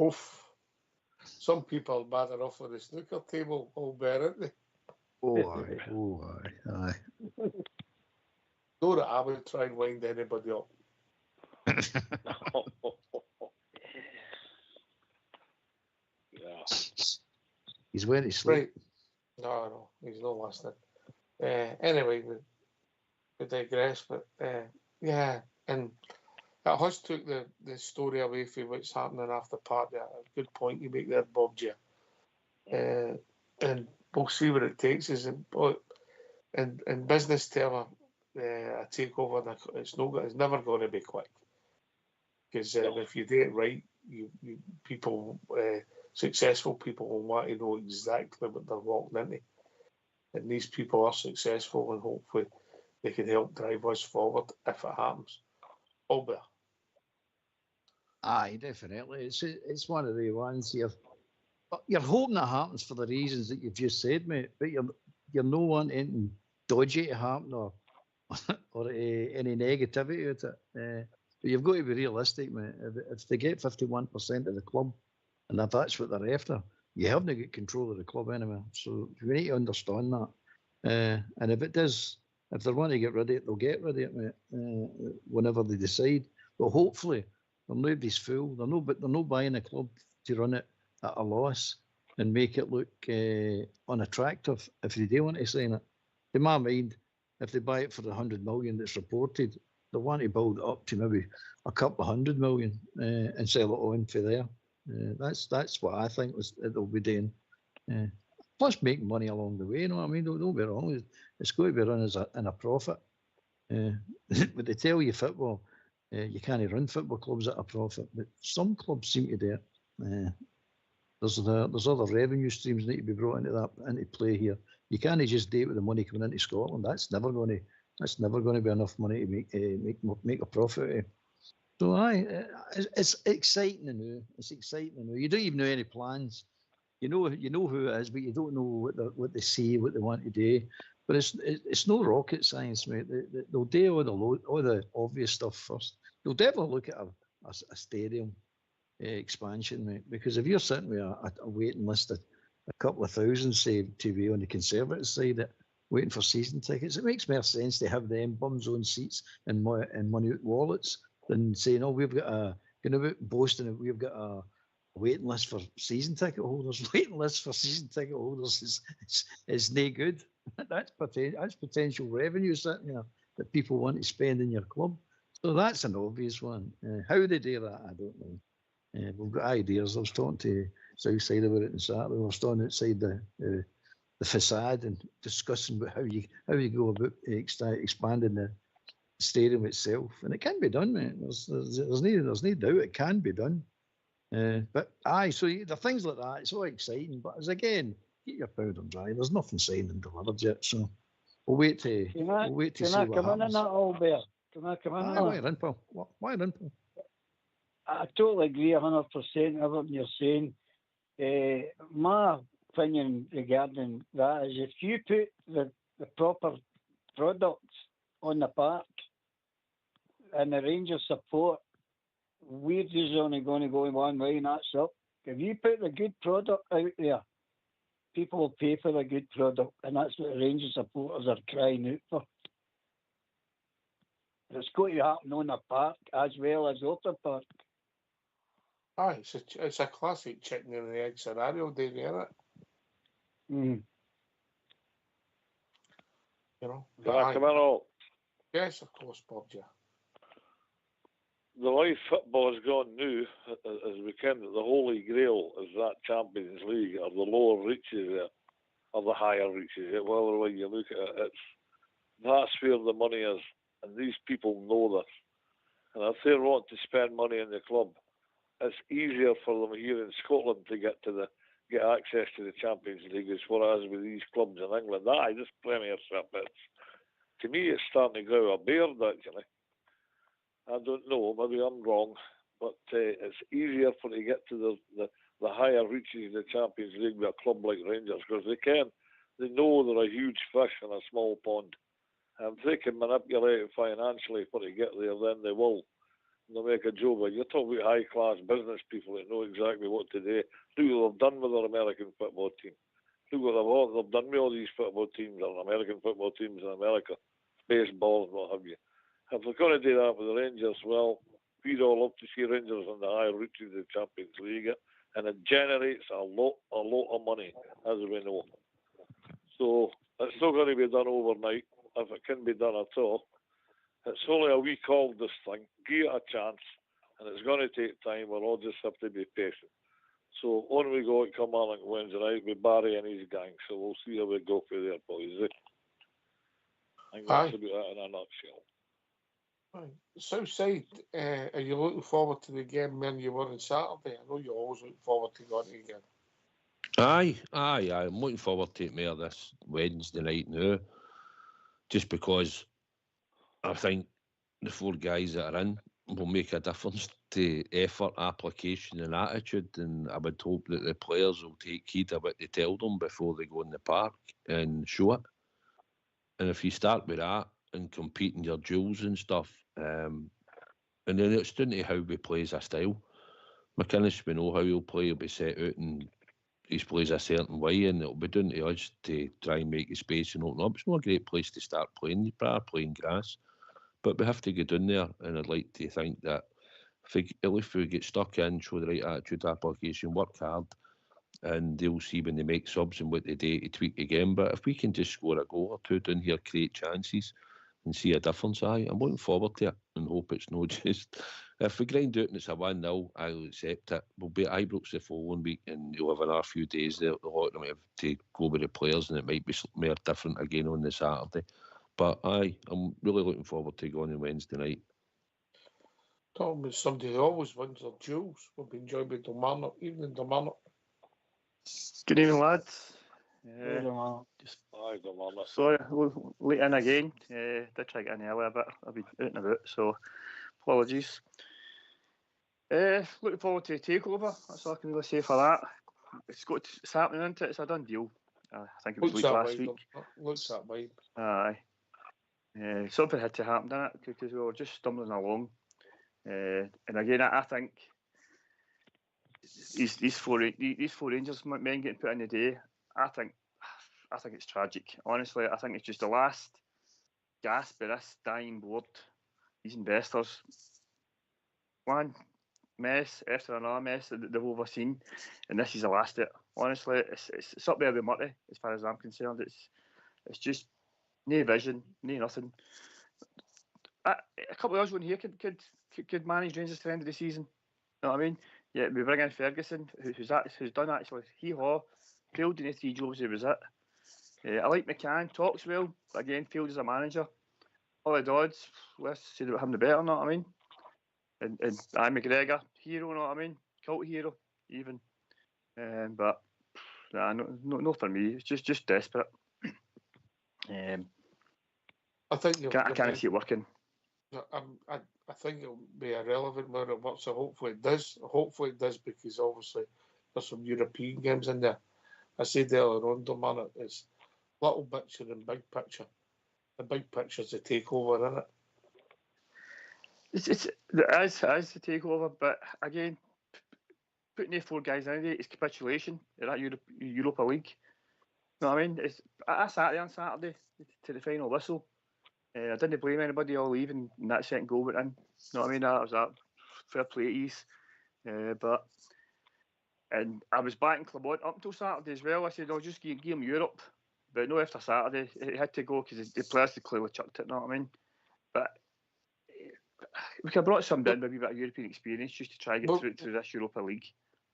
Oof. Some people are bad enough on the snooker table, Auldbear, aren't they? Aye. Know that I would try and wind anybody up. Yeah. He's went to sleep. Right. No, he's not listening. Anyway, we digress, but yeah, and it has took the story away from what's happening after party. A good point you make there, Bob G. And we'll see what it takes us. In business terms, a takeover, it's never going to be quick. Because if you do it right, you people, successful people will want to know exactly what they're walking into. And these people are successful, and hopefully they can help drive us forward if it happens. Auldbear. Aye, definitely. It's one of the ones you're hoping it happens for the reasons that you've just said, mate. But you're no wanting anything dodgy to happen or any negativity with it. But you've got to be realistic, mate. If they get 51% of the club, and if that's what they're after, you haven't got control of the club anyway. So you need to understand that. And if they want to get rid of it, they'll get rid of it, mate, whenever they decide. But hopefully, nobody's fool. They're not buying a club to run it at a loss and make it look unattractive if they do want to sign it. In my mind, if they buy it for the 100 million that's reported, they want to build it up to maybe a couple of 100 million and sell it on for there. That's what I think they'll be doing. Plus making money along the way, you know what I mean? Don't be wrong. It's got to be run in a profit. But they tell you football, you can't run football clubs at a profit, but some clubs seem to do it. There's other revenue streams need to be brought into play here. You can't just do it with the money coming into Scotland. That's never going to be enough money to make a profit. So it's exciting now. It's exciting now. You don't even know any plans. You know who it is, but you don't know what they see, what they want to do. But it's no rocket science, mate. They'll do all the obvious stuff first. They'll definitely look at a stadium expansion, mate. Because if you're sitting with a waiting list of a couple of thousand, say, to be on the Conservative side, waiting for season tickets, it makes more sense to have them bums on seats and money wallets than saying, "Oh, we've got a about boasting that we've got a waiting list for season ticket holders. Waiting list for season ticket holders is no good. That's potential revenue sitting there that people want to spend in your club. So that's an obvious one. How they do that, I don't know. We've got ideas. I was talking to Southside about it on Saturday. We were standing outside the facade and discussing about how you go about expanding the stadium itself, and it can be done, mate. There's no doubt it can be done. But so the things like that, it's all exciting. But as again, keep your powder dry. There's nothing signed and delivered yet, so we'll wait to see what happens. Can I come in on that, Auldbear? Can I come in on that? Why in, Paul? Why in, Paul? I totally agree 100% everything you're saying. My opinion regarding that is if you put the proper products on the park and the Rangers support, we're just only going to go in one way, and that's up. If you put the good product out there, people will pay for the good product, and that's what the Rangers supporters are crying out for. It's going to happen on the park as well as off the park. Aye, it's a classic chicken and the egg scenario, Davey, isn't it? Mm. You know? Can I come in all? Yes, of course, Bob, yeah. The way football has gone now, as we can, the holy grail is that Champions League, or the lower reaches there, or the higher reaches, whatever way you look at it. That's where the money is, and these people know this. And if they want to spend money in the club, it's easier for them here in Scotland to get access to the Champions League as far as with these clubs in England. Just Premiership. To me, it's starting to grow a beard, actually. I don't know, maybe I'm wrong, but it's easier for to get to the higher reaches of the Champions League with a club like Rangers, because they know they're a huge fish in a small pond. And if they can manipulate it financially for to get there, then they will. They'll make a job of it. You're talking about high-class business people that know exactly what to do. Look what they've done with their American football team. Look what they've done with all these football teams, or American football teams in America, baseball and what have you. If they're going to do that with the Rangers, well, we'd all love to see Rangers in the higher reaches of the Champions League, and it generates a lot of money, as we know. So it's not going to be done overnight, if it can be done at all. It's only a week old, this thing. Give it a chance, and it's going to take time. We'll all just have to be patient. So on we go at Kilmarnock Wednesday night with Barry and his gang. So we'll see how we go for there, boys. I think that's about that in a nutshell. Right. Southside, are you looking forward to the game when you were on Saturday? I know you always look forward to going to the game. Aye. I'm looking forward to it more this Wednesday night now, just because I think the four guys that are in will make a difference to effort, application and attitude, and I would hope that the players will take heed of what they tell them before they go in the park and show it. And if you start with that and competing your duels and stuff, and then it's down to how we play as a style. McInnes, we know how he'll play. He'll be set out and he plays a certain way, and it'll be down to us to try and make the space and open up. It's not a great place to start playing. You better playing grass, but we have to get down there. And I'd like to think that if we get stuck in, show the right attitude, application, work hard, and they'll see when they make subs and what they do to tweak again. But if we can just score a goal or two down here, create chances, and see a difference, I'm looking forward to it and hope it's not just... If we grind out and it's a 1-0, I'll accept it. We'll be at Ibrox the following week and you'll have another few days there. A lot of them have to go with the players and it might be more different again on the Saturday. But I'm really looking forward to going on Wednesday night. Talking about somebody who always wins their duels. We've been joined by Kilmarnock, evening Kilmarnock. Good evening, lads. Sorry, late in again. Did try to get in earlier, but I've been out and about, so apologies. Looking forward to the takeover. That's all I can really say for that. It's happening, isn't it? It's a done deal. I think it was leaked last week. Looks that way. Aye. Something had to happen, didn't it? Because we were just stumbling along. And again, I think these four Rangers men getting put in the day, I think it's tragic. Honestly, I think it's just the last gasp of this dying board. These investors, one, mess after another mess that they've overseen, and this is the last of it. Honestly, it's up there with Murty as far as I'm concerned. It's just no vision, no nothing. A couple of us here could manage Rangers to the end of the season. You know what I mean? Yeah, we bring in Ferguson, who's done actually hee-haw, failed in the 3 jobs he was at. I like McCann, talks well, but again, failed as a manager. All the Dodds, let's say about him the better, know what I mean? And McGregor, hero, know what I mean? Cult hero, even. But nah, no for me. It's just desperate. I think I can't see it working. I think it'll be irrelevant whether it works. So hopefully it does. Hopefully it does, because obviously there's some European games in there. I said earlier on, Dominic, it's little picture and big picture. The big picture's the takeover, isn't it? It is the takeover, but again, putting the 4 guys in there is capitulation in that Europa League. You know what I mean? I sat there on Saturday to the final whistle. I didn't blame anybody all leaving, and that second goal went in. You know what I mean? That was that fair play to East. And I was back in Clermont up until Saturday as well. I said, I'll just give him Europe. But no, after Saturday, it had to go because the players had clearly chucked it, you know what I mean? But we could have brought some in, maybe a bit of European experience just to try and get through this Europa League.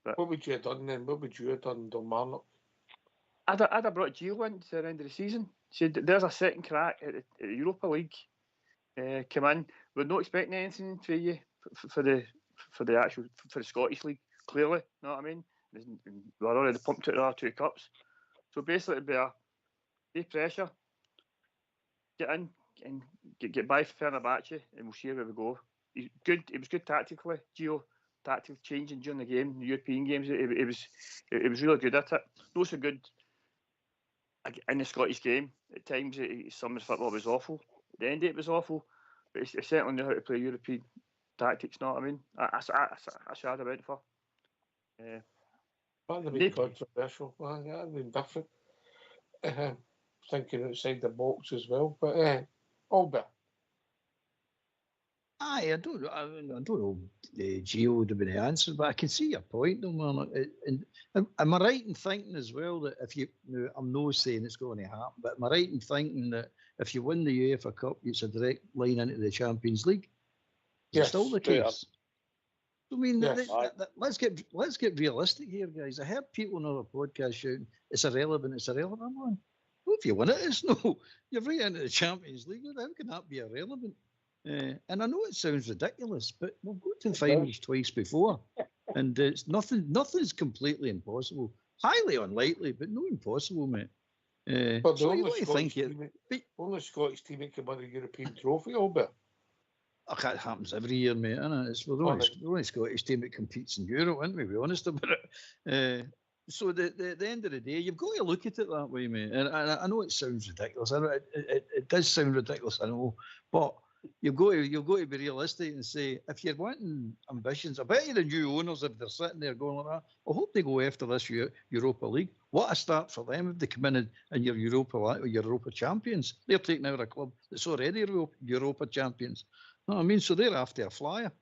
But what would you have done then? What would you have done, Dominic? I'd have brought Gio in to the end of the season. Said there's a second crack at the Europa League. Come in. We're not expecting anything for you for the Scottish League. Clearly, you know what I mean? We're already pumped out our 2 cups. So basically, it'd be a pressure. Get in and get by for Fenerbahce, and we'll see where we go. He's good. It was good tactically. Gio tactically changing during the game, the European games. It was really good at it. Not so good in the Scottish game. At times, some of the football was awful. At the end, it was awful. But he certainly knew how to play European tactics. Know what I mean? That's what I'd have went for. That'd be controversial. That'd be different. Thinking outside the box as well. But Auldbear. I don't know. Gio would have been the answer, but I can see your point, though, man. And am I right in thinking as well that I'm not saying it's going to happen, but am I right in thinking that if you win the UEFA Cup, it's a direct line into the Champions League? Is it still the case? I mean, let's get realistic here, guys. I heard people on other podcasts shouting, "It's irrelevant. I'm like, well, if you win it, it's no. You're right into the Champions League. How can that be irrelevant? And I know it sounds ridiculous, but we've got to the finals twice before, and it's nothing's completely impossible. Highly unlikely, but no impossible, mate. But the only Scottish team that can win a European trophy, Auldbear. That happens every year, mate, isn't it? It's the only Scottish team that competes in Europe, aren't we? Be honest about it. So the end of the day, you've got to look at it that way, mate. And I know it sounds ridiculous. It does sound ridiculous, I know, but you've got to be realistic and say, if you're wanting ambitions, I bet you the new owners, if they're sitting there going like that, I hope they go after this Europa League. What a start for them if they come in your Europa champions. They're taking out a club that's already Europa champions. You know what I mean? So they're after a flyer.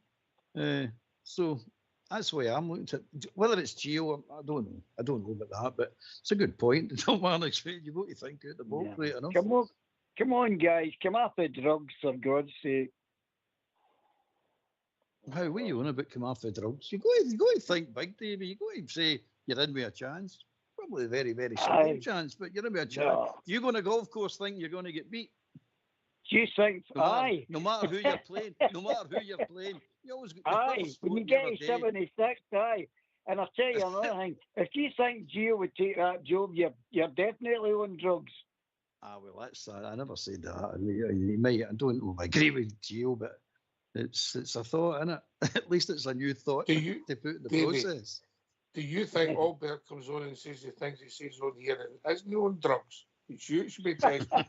So that's the way I'm looking at it. Whether it's Gio, I don't know. I don't know about that, but it's a good point. Don't want to expect you've got to think out the box, right enough. Come on, guys. Come off the drugs, for God's sake. How are you on about come off the drugs? You've got to think big, Davey. You've got to say you're in with a chance. Probably a very, very small chance, but you're in with a chance. No. You go on a golf course thinking you're going to get beat. Do you think? No matter who you're playing, you always get when you get to 76, and I'll tell you another thing. If you think Gio would take that job, you're definitely on drugs. Well, that's I never said that. I mean, you might. I don't know. I agree with Gio, but it's a thought, isn't it? At least it's a new thought to put in the process. Do you think Auldbear comes on and says the things he says on here and isn't on drugs? It should be tested.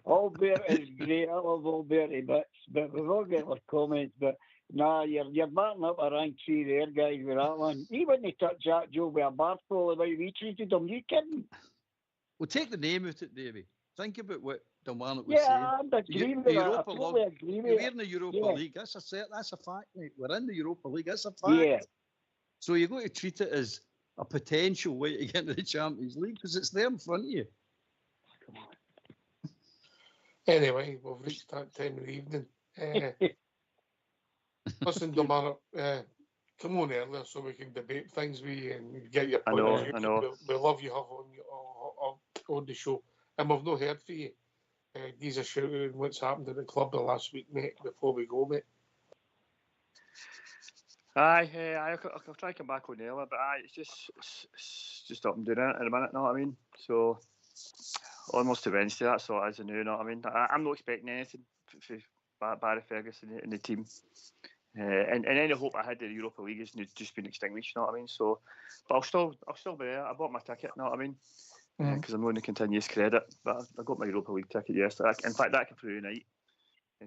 Auldbear is great. I love Auldbear to bits, but we've all got our comments. But you're batting up a rank 3 there, guys, with that one. He wouldn't touch that job with a bar full of how we treated him. You kidding? Well, take the name out of it, Davey. Think about what Kilmarnock was saying. I'm agreeing with The that. I Europa totally League. agree with We're it. in the Europa Yeah. League. That's a fact, mate. We're in the Europa League. That's a fact. Yeah. So you've got to treat it as a potential way to get into the Champions League because it's there in front of you. Come on. Anyway, we've reached that time of the evening. Listen, Dominic, come on earlier so we can debate things with you and get your point of view. I know. We love you have on the show. And we've not heard from you. Give us a shout out on what's happened at the club the last week, mate, before we go, mate. I'll try to come back on earlier, but it's just up and doing it at the minute, know what I mean? So, almost to Wednesday, that's all it is, you know what I mean? I'm not expecting anything for Barry Ferguson and the team. And any hope I had in the Europa League has just been extinguished, you know what I mean? So, but I'll still be there. I bought my ticket, you know what I mean? Because I'm on the continuous credit, but I got my Europa League ticket yesterday. In fact, that came through tonight,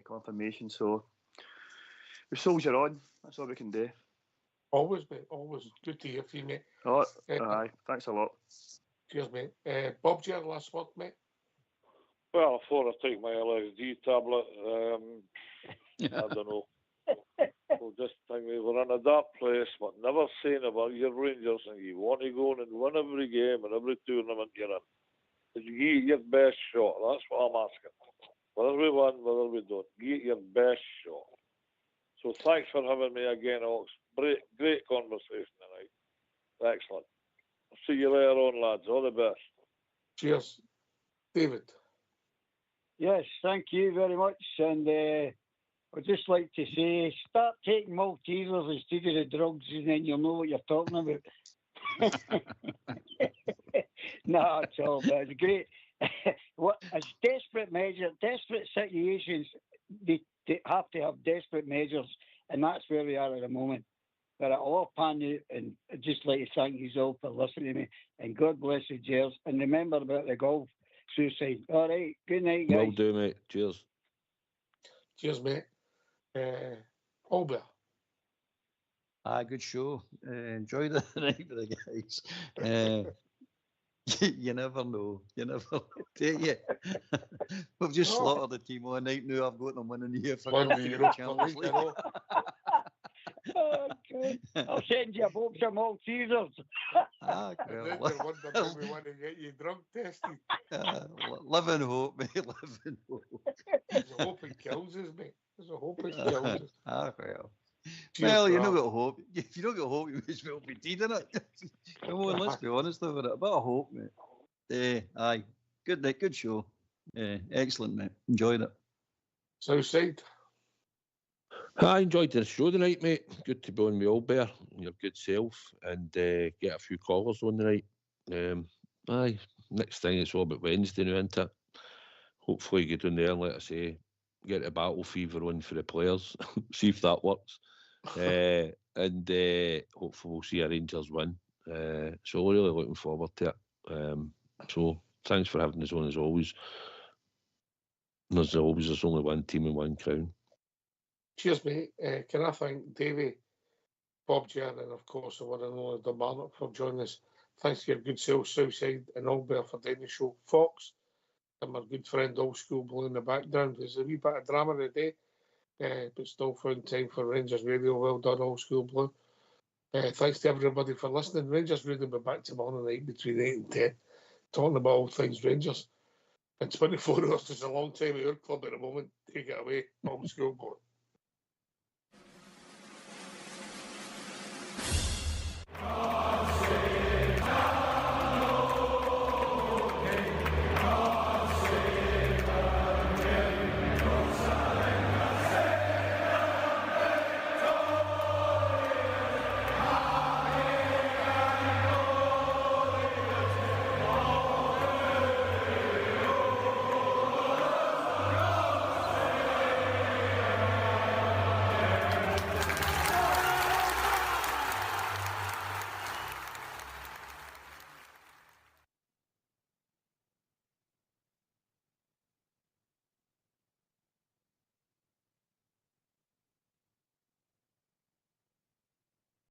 confirmation. So, we soldier on. That's all we can do. Always, mate. Always. Good to hear from you, mate. Oh, aye. Thanks a lot. Cheers, mate. Bob, do you have the last word, mate? Well, before I take my LSD tablet, I don't know. We'll just think we're in a dark place, but never saying about your Rangers and you want to go and win every game and every tournament you're in. But you give your best shot. That's what I'm asking. Whether we win, whether we don't, give your best shot. So thanks for having me again, Ox. Great conversation tonight. Excellent. I'll see you later on, lads. All the best. Cheers. David. Yes, thank you very much. And I'd just like to say, start taking Maltesers instead of the drugs, and then you'll know what you're talking about. No, it's all, but it's great. As desperate situations, they have to have desperate measures, and that's where we are at the moment. But I'll all pan you, and I'd just like to thank you all for listening to me, and God bless you, Jers. And remember about the golf suicide. All right, good night, guys. Will do, mate. Cheers. Cheers, mate. Auldbear. Good show. Enjoyed the night with the guys. You never know. You never know. You? We've just slaughtered the team all night now. I've got them winning here for the Champions League. Oh, God. I'll send you a box of Maltesers. And then you're wondering when we want to get you drug tested. Live in hope, mate. Live in hope. There's a hope it kills us, mate. There's a hope it kills us. Well. Cheers, Well, you pal. don't got hope. If you don't got hope, you may as well be deed, innit? Come on, let's be honest about it. A bit of hope, mate. Aye. Good night, good show. Excellent, mate. Enjoyed it. Southside. I enjoyed the show tonight, mate. Good to be on with Auldbear, your good self, and get a few callers on the night. Aye, next thing it's all about Wednesday now, isn't it? Hopefully get on there and, like I say, get the battle fever on for the players, see if that works. And hopefully we'll see our Rangers win. So really looking forward to it. So thanks for having us on as always. There's only one team and one crown. Cheers, mate. Can I thank Davey, Bob Jan, and of course the one and only Dominic for joining us. Thanks to your good self, Southside, and Auldbear for doing the show. Fox, and my good friend Old School Blue in the background. There's a wee bit of drama today, but still found time for Rangers Radio. Well done, Old School Blue. Thanks to everybody for listening. Rangers Radio will be back tomorrow night between 8 and 10, talking about all things Rangers. And 24 hours is a long time at your club at the moment. Take it away, Old School Blue.